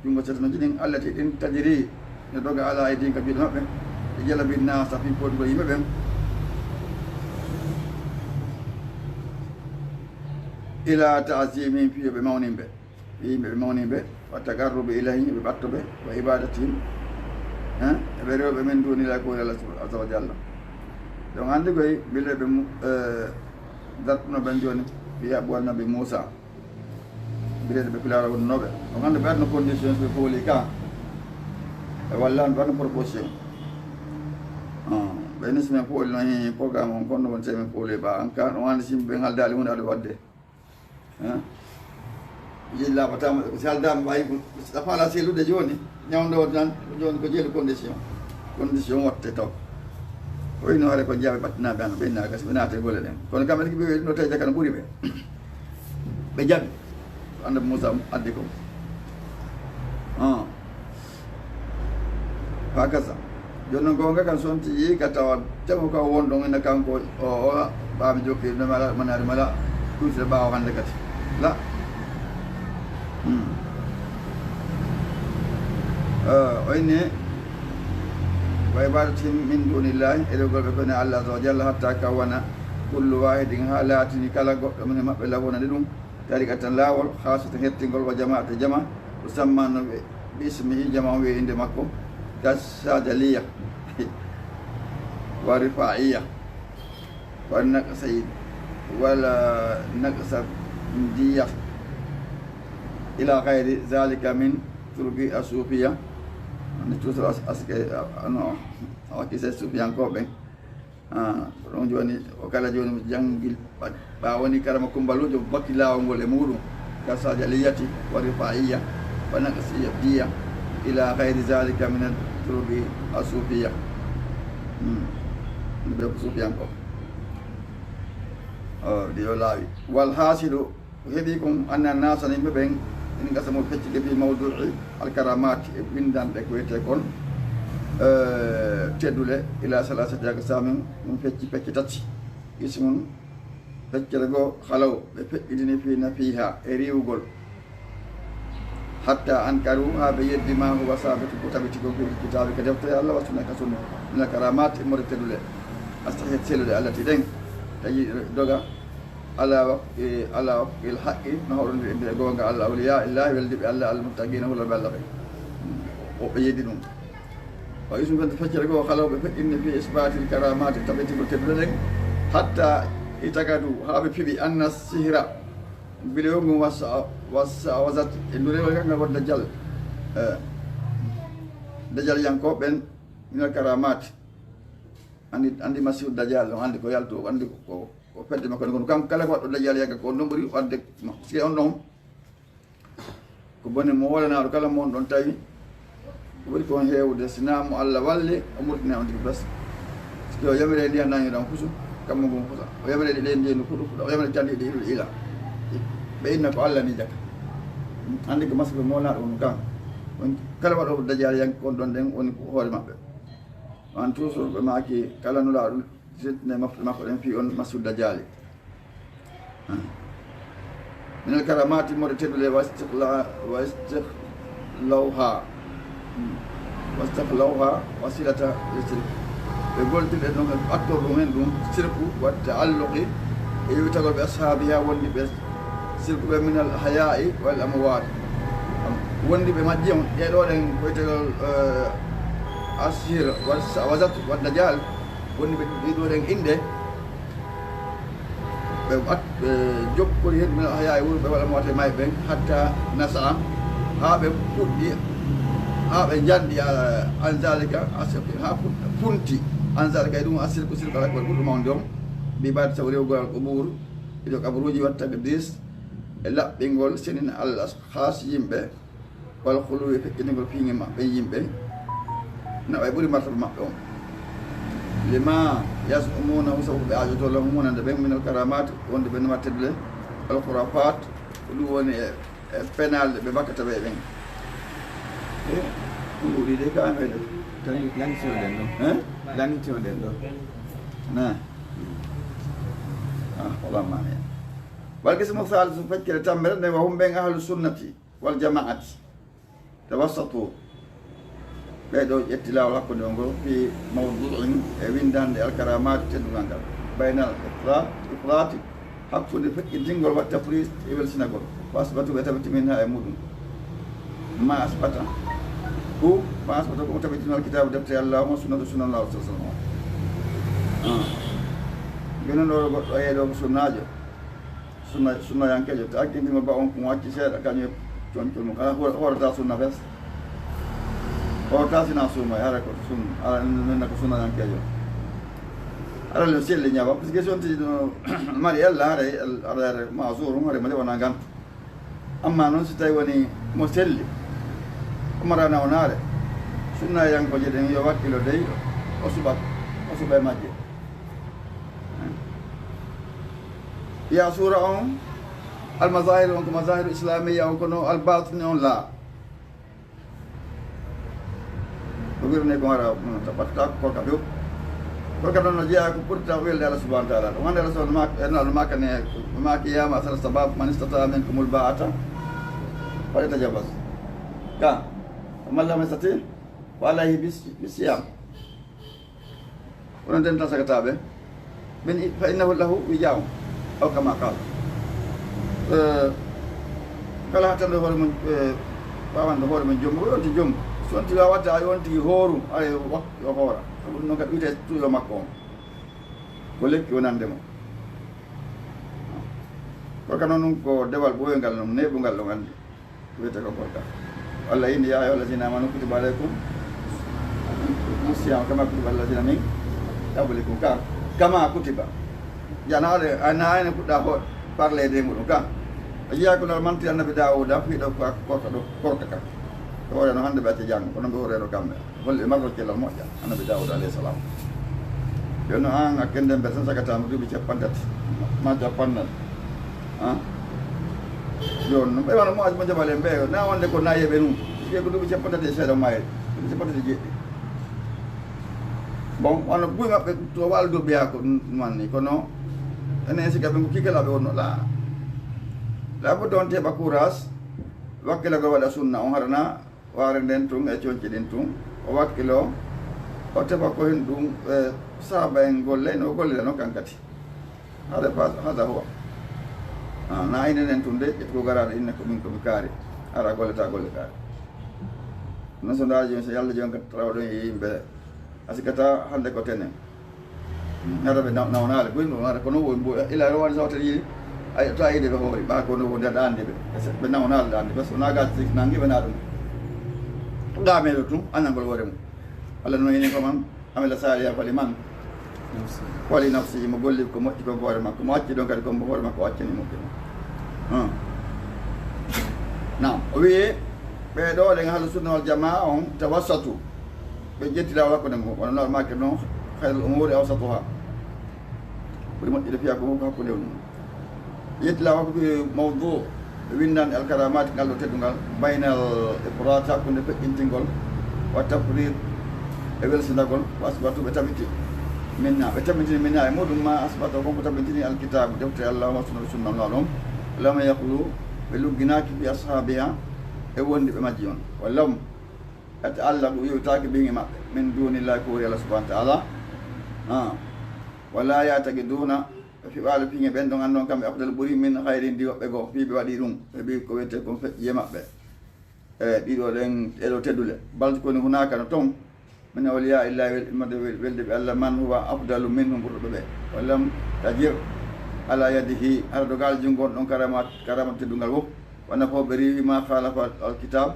jungo setanoji ɗin allati ɗin tajiri ne doga ala aydin ka juuɗe maɓɓe ɓe jalabi nasa fi podugol yimɓe ɓen ila taasimin fiyoɓe mawnimɓe yimɓe ɓe mawnimɓe wa tagarruɓe ilayhim ɓe ɓattoɓe wa ibadatihim eɓe rewɓe men dunila kowoni Allah azza wa jalla donc hannde koye mbile ɓe dartuno ɓen joni wiya ɓo annabi Moussa mbireɗe ɓe pilara wonnoɓe donc hannde ɓe adno condition ɓe fooli ka e walla ɓe adno proposition ɓe ni simen fooli no hi programme on konno won semen fooli ɓa en cas ɗum hannde simɓe ɓen haaldali hunde aɗa wadde yiɗi laaɓatama si haaldama ɓayi a faala seelude joni ñawdo tan joni ko jeelu condition watte taw o yino hare ko jaaɓe ɓattinaɓe ano ɓennaga gasi ɓe naate golle ɗen kono kamɓe tigi ɓe no tawi jakano ɓuuri ɓe ɓe jaaɓi annabi Moussa addi ko ha gasa joni noon gonga kan sonti yi ka tawa temo ka wonɗon ene kanko o ɓaami jokki mala manade mala ɗusde ɓaawo hannde kadi la o inni wa ibadatim min dunillahi e ɗo golɓe kone Allah azza wa jalla hatta kawana kullu wahidin ha laatini kala goɗɗo mine maɓɓe lawonade ɗum tariqa tan laawol hasata hettingol wa jamaata jama o sammano ɓe bismihi jama o wiye inde makko kasadaliya wa rifaiya wa naqsayid wala naqsa ndiya ila gayri zalika min turki asufiya ne toujours aske ano awakise sufiyankoɓe ɗon joni o kala joni janggil ɓa woni karama kumbalujo bakki lawol ngol e muɗum kasaji aliyati wa rifaiya wa naqsiya diya ila gayri zalika min turubi asufiya ɓe ko sufiyanko ɗi o laawi wal hasilu heeɓi kon anna nasani yimɓe ɓen in gasa mo feccide fi mawdui alkaramati e windanɗe ko wiyete kon teddule ila salasati aqsamin ɗum pecce tati ismun feccere goo halaw ɓe feƴƴidini fina fiha e riwgol hatta ankaru ha ɓe yeddi ma huwa sabitu ko tabiti ko fil kitabe ko deftere Allah wa sunna ka sunna min alkaramat e mode teddule astahet sellude Allah ti ɗen tawi doga ala il haqqi no hawrondir e gonga Allah awliya illahi weldiɓe Allah almuttaqina hulaɓe Allah ɓe woɓɓe yeddi ɗum o isum fente feccere goo halawɓe feƴƴinni fi isbatil karamati taɓetigol teddule ɗen hatta itagadu haɓe piɓi anna sihra vidéo mum wasat e ndurewol kangal won dajal yankoɓen minal karamat andi masihu dajal on andi ko yalto andi ko fedde makko kono kam kala ko waɗɗo dajal yanka ko ɗon ɓuuri wadde si on ɗon ko bone mo wolanaɗo kala mon ɗon tawi ɓuri kon heewde sinamo Allah walle o murɗine on tigi bas so o yamire ndiyan nañiɗan fusu kammo gom fusa o yamire ɗi ɗen ndiyenu fuɗu fuɗa o yamire candi ɗi iluɗe ila ɓe inna ko Allah ni jaka andi ko masque mownaɗo on kam on kala waɗoɓe dajal yanke on ɗon ɗen woni hoore maɓɓe on toujours ɓe maki kala nulaɗo settine mafɗe makko ɗen fi on masihu dajali minal karamati mode teddule wastihlawha wasilata sirku ɓe goltirɗe ɗon actor ɗum hen ɗum sirku watte alluqi e yewtagol ɓe ashabiha wonde ɓe sirkuɓe minal haya'i wal amwat wondi ɓe majji on ɗeɗo ɗen koytegol ashir wasat wadda dial wondi ɓe ɗiɗo ɗen inde ɓe jokkori hen minal haya'i wuro ɓe wal amwat e mayɓe ɓen hatta nasa ha ɓe puɗɗi ha ɓe janɗi an zalika ha funti an zalika e ɗum a sirku ala koye ɓurɗo mawde on mbibade taw rewgol ko ɓuuru ido kabaruji watta ko dis e laɓɓingol senin Allah has yimɓe walla huluwi feƴƴinigol fiiŋe maɓɓe yimɓe na ɓay ɓuri martaba maɓɓe on lima yasumunahu sabu ɓe ajoto lahum wonande ɓen minal karamat wonde ɓe noma teddule al khurafat ko ɗum woni e penalde ɓe bakkata ɓe ɓen ɗum ɗuɗi de ka meɗe lanitioɗen ɗo lanitioɗen ɗo na walamani والقسم الثالث فكر تمرن وهم بين أهل السنة والجماعة توسطوا بيدو يتلاو لكم ينقل في موضوع ويندان الكرامات تدوانقل بين الإفراط حق الفكر تنقل والتفريط إبل سنقل فأثبتوا بتبت منها يمودون ما أثبت هو ما أثبت متبت من الكتاب دبت الله وسنة سنة الله صلى الله عليه وسلم يقولون أيضا سنة sunna yankejo to akkindima ba on ko wacci seeɗa kañum coñcol mum kala hoorata sunna fes hoorata sina suuma ara ko sunna ara nenna ko sunna yankejo ara le selli ñawa par ce que sontiji ɗo mari ella aɗa masour hore made wona gantu amma noon si tawi woni mo selli umara nawnare sunna yankoje ɗen yo wakkilo dey o suɓa e majje ya sura on almazahir on ko mazahiru islamia on kono albatini on la o wirne ko ara taɓatta korka few korka ɗon no jeeya ko ɓurta welde Allah subhanahu wa taala ɗo wonde Allah subhanahu enal makane ma qiyama asara sabab man istata minkum alba'ata falyatajabbas ka man lam yastati fa alayhi bisiyam onon den tan sagataɓe min fa innahu lahu wija'un aw kama qala kala hatande hoore mum wawande hoore mum joom ko yonti joom sonti wawata a yonti hooru ay yo hoora sabu ɗum noon kadi wiyete tuuyo makko on ko lekki wonandemo korka noon ɗum ko dewal ɓoyogal noon neɓugal ɗon andi wiyete ko korka Allah indi ya ayyuhallazina amanu kutiba alaykum siyam kama kutiba alladhina min qablikum ka kama kutiba janaade anaane puɗɗa ho parlede muɗum ka a jiya ko no manti annabi Dawuda fiiɗo korka ɗo korka ka hoore no hannde ɓe acca janngo kono ɓe horeeno kamɓe holle marro cellal moƴƴa annabi Dawuda alayhi salam jooni an a kenden mbe tan sagatama duuɓi capantati ma capannal joni noon ɓe wano mo mo jabale mbe na wonde ko nayeɓe num ƴe ko duuɓi capantati e seeɗa mayre duuɓi capantati jeɗɗi bon wano ɓuy maɓɓe to waldo ɓiya ko manni kono enen siga ɓe ko kikalaɓe wonno la bo don teɓa courage wakkila go waɗa sunna on harana ware nden tun e coñci ɗin tun o wakkilo o teɓa ko hen ɗum sahaba en golle no gollira no kankati hada huwa na inenen tun de ƴetgo garaɗo inne komin komi kaari ara golleta golle kaari non so ndaari joni so yallah jonka trawɗon e yimɓe asikata hande ko tenen araɓe nawnale ɓoyni ɗum ara kono woy ila rowani sawten yiɗi ay to ayide ɓe hoori ɓa kono wo nder ɗande ɓe nawnale ɗande par ce que nagaji sik nangiɓena ɗum ɗameɗo tun annangol hoore mum allah no ini koman amila saliya fali man wali nafsi mo golli ko moƴƴi ko hoore makko mo acci ɗon kadi ko hoore makko o accani moƴƴi nam o wiye ɓeɗo ɗen haala sunna wal jamaa on tawassatu ɓe jettira hakkude mum wono noon make noon hayrul umuri awsatuha ɓuri moƴƴude fiya ko fof ko hakkude ɗum yettila hakkude mawdou ɓe windani alkaramati ngal ɗo teddungal baynal ibrat hakkude feƴƴintingol wa tafrid e welsinagol wa asbatu ɓe tabiti minna ɓe tabitini minna e muɗum ma asbata konko tabitini alkitabu deftere allah wa sunna ɗum lama yahlu ɓe lugginaki bi ashabiha e wondi ɓe majji on wallam ate allah ɗum yewtaki ɓin e maɓɓe min dunillahi ko wori allah subahana taala wala yatagi duna ɓe fiɓali piŋe ɓen ɗon andon kamɓe afdal ɓuuri min hayri ndi woɓɓe goo fi ɓe waɗi ɗum ɓe ɓi ko wiyete kon feƴƴi e maɓɓe e ɗiɗo ɗen ɗeɗo teddule balti koni hunaka no toon min awliya illahi immade welde ɓe allah man huwa afdalu minhum ɓurɗoɓe ɓe wallam tajir ala yadihi ara dogal jungon ɗon karama teddungal fof wona fof ɓe riwi ma halafa alkitab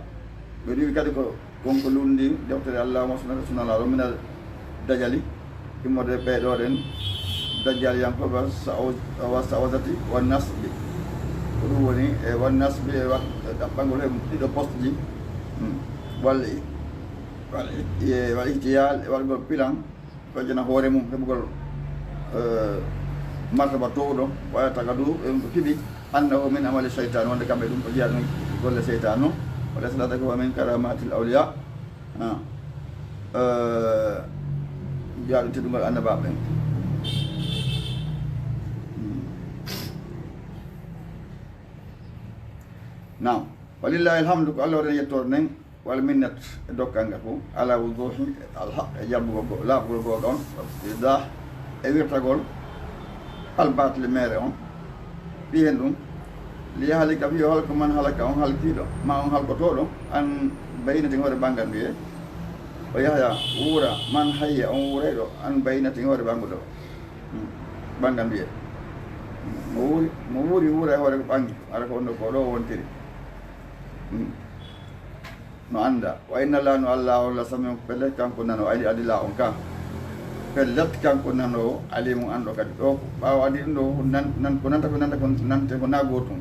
ɓe riwi kadi ko konko lundi deftere allahuma sunnalah mina dajali immode ɓeɗo ɗen dajjal yankoɓe wa sawasati wa nasbi ko ɗum woni e wa nasbi e ɗaɓɓangol he ɗiɗo poste ji walla waɗa ihtiyal e waɗgol pilan fojjana hoore mum heɓugol martaba towɗo waya taga du ɗum ko fiɓi annahu min amali cheytan wonde kamɓe ɗum ko jiya ɗum golle cheytan o wa laslataka wa min karamatil awliya jiya ɗum teddugol annabaɓe ɓen nam walillahi alhamdu ko allah waɗen yettorde nden walla minnat e dokkal ngal fof ala wuduhi alhaq e jabbugo laaɓugol googa on dah e wirtagol albatile mere on fi hen ɗum li halika fi holko man halaka on halkiɗo ma on halkotoɗo an baynati hoore ɓangal mbiye o yahya wuura man hayya on wuurayɗo an baynati hoore ɓanguɗo ɓangal mbiye mo wuuri wuura e hoore ko ɓangi ara ko wonno ko ɗo wontiri no anda wa inna la no allah walla sami pellet kanko nano ali adila on ka pellet kanko nano ali mum anɗo kadi ɗo ɓawa adi ɗum ɗo nan ko nanta ko nanta ko nante ko na gotum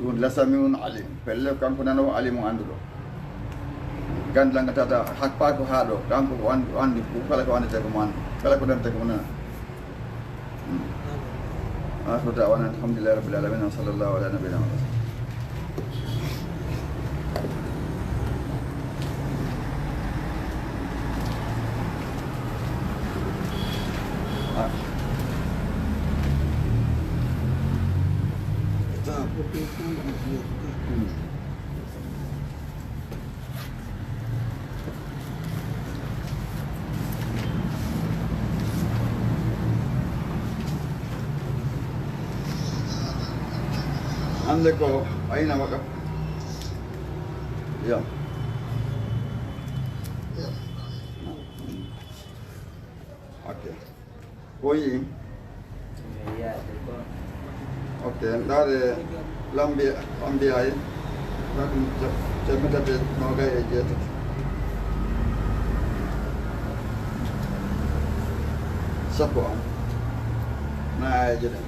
ɗum la sami un ali pellet kanko nano ali mum anduɗo gandal nga tata hakpa ko ha ɗo kanko ko andi kala ko andete ko mo andi kala ko nante ko mo nana akhiru da'wana alhamdulillahi rabbil alamin wa sallallahu ala nabiyyina muhammad ande ko ayna wakaf ya okay koyi okay ndare lambi ambi ay rakum temedade nogay e jeetati sappo ayaji ɗen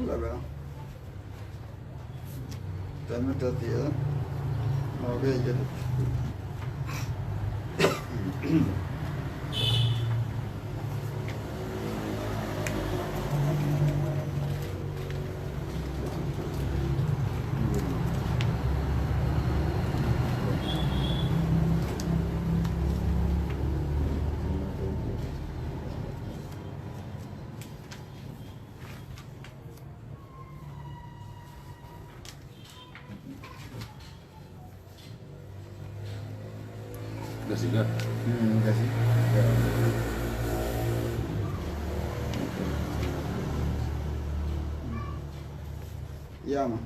Laga tati ya mau jadi Udah sih dah. Kasih. Ya ma.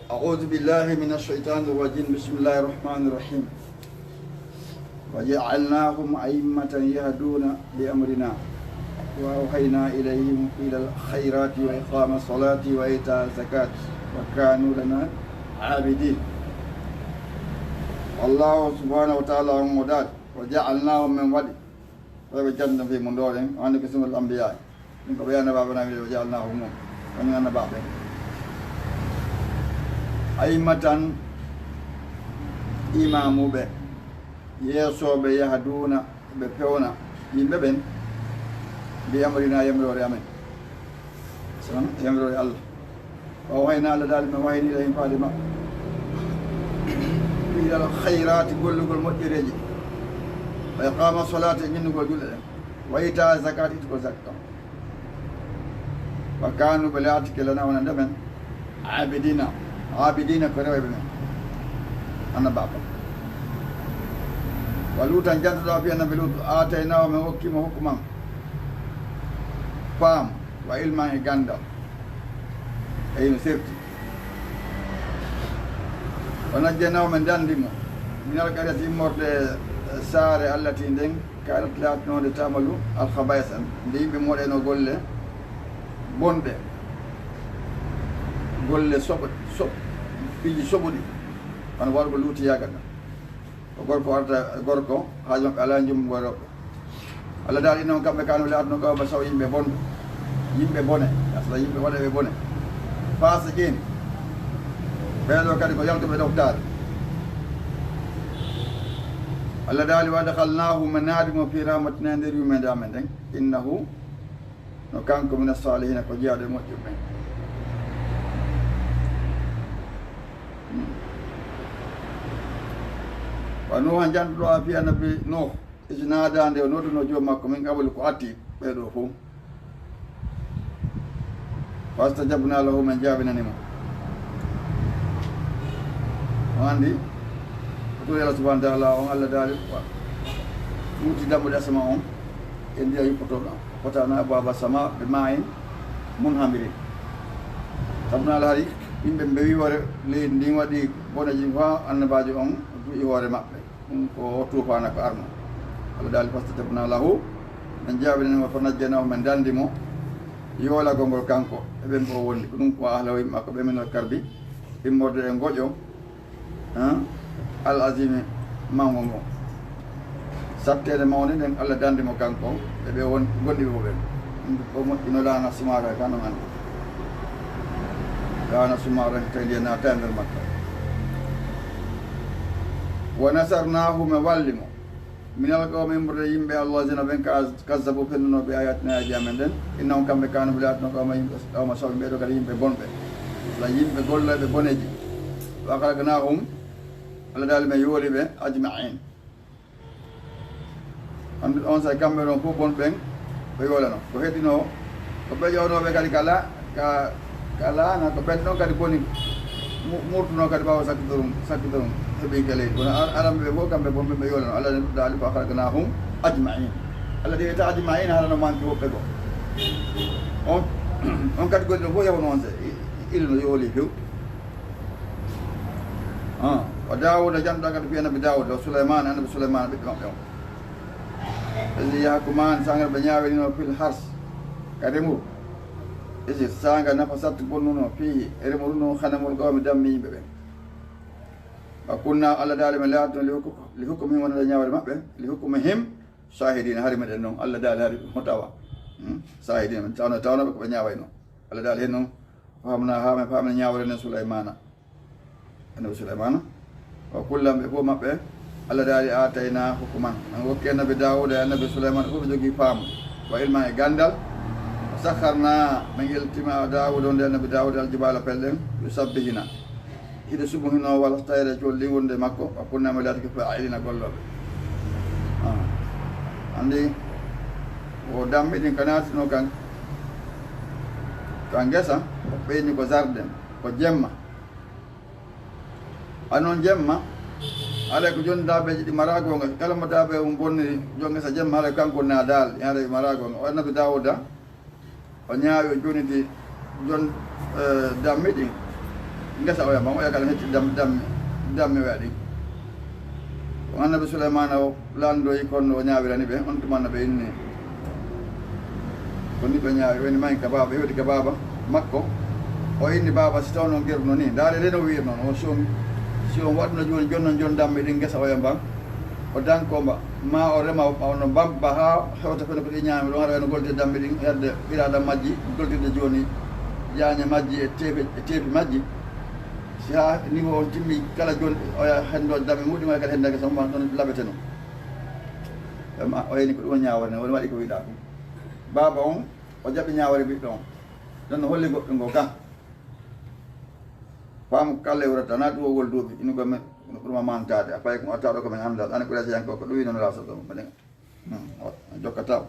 أعوذ بالله من الشيطان الرجيم بسم الله الرحمن الرحيم وجعلناهم أئمة يهدون بأمرنا وأوحينا إليهم إلى الخيرات وإقام الصلاة وإيتاء الزكاة وكانوا لنا عابدين الله سبحانه وتعالى مداد وجعلناهم من ولي وجعلنا في مندورهم وأنا قسم الأنبياء من قبيانا بابنا وجعلناهم وأنا بابنا aimatan imamuɓe yeesoɓe yahduna ɓe pewna yimɓe ɓen mbi amrina yamirore amen san yamirore allah o wayna allah dal min waynila hen faade maɓɓe ilal hayrati gollugol moƴƴereji wa iqama solate e ñinnugol julɗe ɗen wa ita zakat itugol zakka wa kanu ɓe laati kelana wona ndemen abidina abidina ko rewɓe men anna baba wa luutan jantuɗo fi annabi lutu ataynawo min hokkima hukkuman faam wa ilman e gandal eyno sefti wa najjaynawo min dandimo minal qaryati immorde saare allati nden kanat latinode tamalu alkhabais en nde yimɓe moɗeno golle bonɗe golle piji soɓuɗi kono wargo luuti yagaɗa ko gorko warta gorko haaji maɓɓe ala jummugo rewɓe allah daal innon kamɓe kano laatno kawba saw yimɓe bonɓe yimɓe bone asla yimɓe waɗeɓe bone faasa ƴeeni ɓeeɗo kadi ko yaltuɓe ɗoftare allah daali wa dakhalnahu min naadimo fi rahmatina e nder yumede amen ɗen innahu no kanko min assalihina ko jeyaɗo e moƴƴuɓe ɓen wa nuhan jantuɗo a fi annabi nuh isnadande o nodduno joom makko min qaboli ko atti ɓeɗo fof fastajabna lahu min jabinanimo o andi ko turi allah subahana taala on allah daali ɓuuti dammuɗe asama on e ndiya yuppotoɗo fotana baba sama ɓe mayin mun hamirin sabuna ala hari yimɓe ɓe wiwore leydi ndin waɗi boneji fa annabajo on duƴi hoore maɓɓe ɗum ko tufana ko arno allah daali fastajabna lahu min jabinanimo fo najjanahu min dandimo yoolagol kanko eɓen o wondi ko ɗum ko ahlawo yimɓe makko ɓe min karbi immorde e goƴo al asimi mango ngo sattede mawde nden allah dandimo kanko eɓe gonɗiɓe mo ɓen ɗum ko moƴƴino laana sumara kano andi laana sumara tawi ndiye naata e nder makka wa nasarnahu mi wallimo minal qawmi immorde yimɓe allahina ɓen kazzabu fennunoɓe ayatina aji amen ɗen innahum kamɓe kano ɓe laatino qawma sawɓe ɓeɗo kadi yimɓe bonɓe la yimɓe golloɓe boneji wa khalaqnahum allah daali men yooli ɓe ajmain andu on sa kamɓe ɗon fof bon ɓen ɓe yoolano ko heddino ko ɓe ƴewnoɓe kadi ka laana ko ɓen ɗon kadi boni murtuno kadi ɓawa sakkidorum heeɓi ke leydi kono aramɓe ɓe fof kamɓe bonɓe ɓe yoolano allah daali fa khalaqnahum ajmain allah ɗiwita ajmain halano manque woɓɓe go on kadi goɗɗi ɗon fof yawno on se ilno yooli few o Dawuda janɗa kadi fi annabi Dawuda o Souleymane annabi Souleymane ɓiɓɓe maɓɓe on isi yahkumani sangal ɓe ñawirino fil hars ka remuru isi sanga nafa satti bonnuno fi e remuru no hanamol gawmi dammi yimɓe ɓe wa kunna Allah daali men laatno li hukmihim wonade ñawre maɓɓe li hukmihim sahidina hari meɗen noon Allah daali hari hotawa sahidina men tawnoɓe koɓe ñawayno Allah daali hen noon famna ha men famna ñawre nen Souleymana annabi Souleymana wa kullam ɓe fof maɓɓe Allah daali atayna hukman an hokki annabi Dawuda e annabi Souleymana fof ɓe jogui faamu wa ilma e gandal sakharna min yeltima Dawuda onde annabi Dawuda aljibala pelɗen yusabbihina hiɗe subuhino walla tawede colli wonde makko wa kunnama laati ko fa'ilina golloɓe andi o damɓe ɗin ko natino kan gesa ɓeyni ko jardin ko jemma anon jemma alay ko joni dabeji ɗi maragonga kala mo dabe bonni jon gesa jemma alay kanko na dal yaade maragonga o annabi Dawuda o ñaawi o jonidi jon dammi ɗin gesa o yamba o yakala hetti dammi waɗi o annabi Souleymana o landoyi konno o ñaawirani ɓe on tumanna ɓe inni koni ɓe ñaawi woni mani ka baba hewti ka baba makko o inni baba si taw noon gerno ni ndaare leno wiir noon o soomi si on waɗno joni jonnon jon dammi ɗin gesa o yamba o dankomba ma o rema ono bamba ha hewta fene ko ɗi ñaami ɗon haɗa wayno goltide dammi ɗin herde ɓiraɗam majji goltide joni jaaña majji e teefi majji si ha niveau on timmi kala joni oya hendo dammi muɗɗi waɗi kadi henda gesa mum ɗon laɓete no o yini ko ɗum ñawarne woni waɗi ko wiɗa ɗum baba on o jaɓi ñawari ɓiɗɗo on ɗon no holli goɗɗo ngo kan faamu kala e wurata na ɗuwogol duuɓi ino gomen no ɓurma mantade a fayi ko a tawɗo komin andal ane ɓurata yanko ko ɗum wi noon lasoɗo mbaɗen jokkataw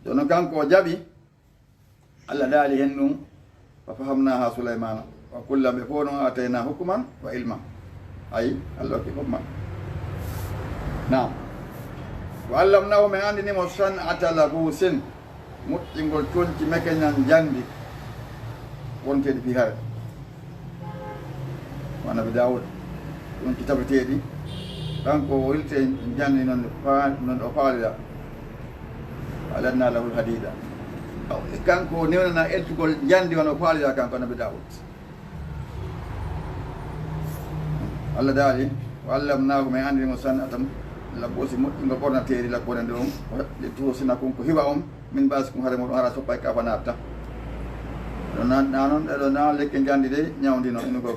jono kanko o jaɓi Allah daali hen ɗum fa fahamnaha Souleymana wa kullam ɓe fof noon atayna hukman wa ilma ayi Allah hokki fof maɓɓe nam wa allamnahu min andinimo san'ata labusin moƴƴingol tonci mekeñan jandi wonteɗi fi hare annabi Dawuda ɗum kitabeteɗi kanko o wilte jandi noon o faalida alanna lahul hadida kanko newnana eltugol jandi won o faalida kanko annabi Dawuda Allah daali wa allamnahu min andinimo san'ata labbosi moƴƴingo ɓornateeri labbone nde on ɗe tosina kon ko hiwa on min mbasi kon haare moɗon hara soppa e kafa natta ɗo na noon ɗeɗo na lekke jandi de ñawdino ino ko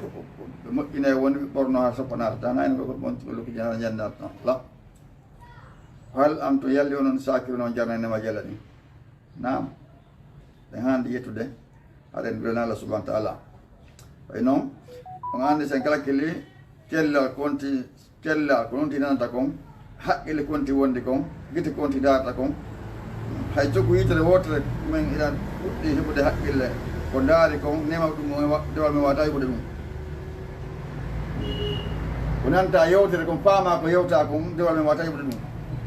ɓe moƴƴine woni ɓorno ha soppa natta na ino ko ɓonti lokiji hara jandi natta la hal am to yalli onon sakiru noon jarnanema jala ɗin nam ɓe hande yettude haɗen mbirana Allah subahana taala way noon on andi sen kala kelli tellal konti tellal ko noon tinanata kon haqqille konti wonde kon gite konti darata kon hay joggu yitere wotere min ina fuɗɗi heɓude haqqille ko daari kon nema ɗum dewal min wawata heɓude ɗum ko nanta yewtere kon faama ko yewta kon dewal min wawata heɓude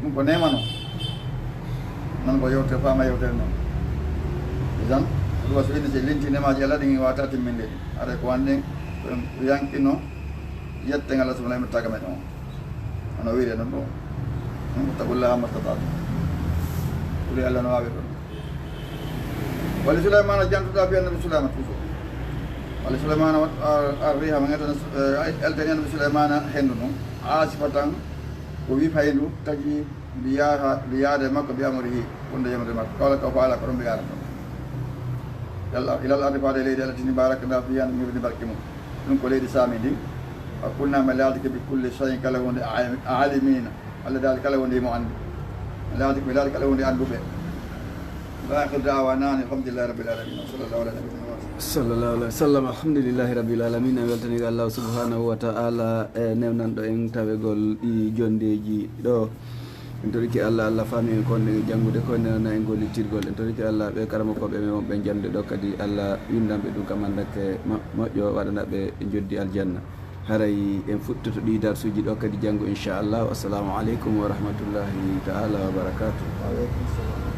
ɗum ko nemano non ko yewtere faama yewtere noon isan ɗum waso inde so linti nemaji Allah ɗin wawata timminde ɗi aɗa ko wanden yankino yetten Allah subhanahu wa ta'ala men on ono wiire noon ɗo taqullaha mastata'tum ɓuri Allah no wawi ɗon wali Souleymana jantuɗa fi annabi Souleymana toujours wali Souleymana arriha ma gatana eltani annabi Souleymana hendu noon asifatan ko wi fayndu tagi mbiyaade makko mbiyamorihi wonde yemre makko kawla ko faala ko ɗon mbiyata ɗon ilal ardi faade leydi Allah tini barakna fiha mirdi barke mum ɗum ko leydi saami ndi wa kunnama laatike bi kulli shayin kala wonde alimina Allah daal kala wonde mo andi laatike ɓe daal kala wonde anduɓe wa akhir da'wana alhamdulillahi rabbil alamin sallallahu alaihi wa sallam alhamdulillahi rabbil alamin a weltaniga Allah subhanahu wa ta'ala e newnanɗo en tawegol ɗi jondeji ɗo en toriki Allah faami en konde janngude ko nenana en gollitirgol en toriki Allah ɓe karamokoɓe men wonɓe jande ɗo kadi Allah windanɓe ɗum kam andake moƴƴo waɗanaɓe joddi aljanna haray en futtoto ɗi darsuji ɗo kadi janngo inchallah assalamu aleykum wa rahmatullahi ta'ala wa barakatuh.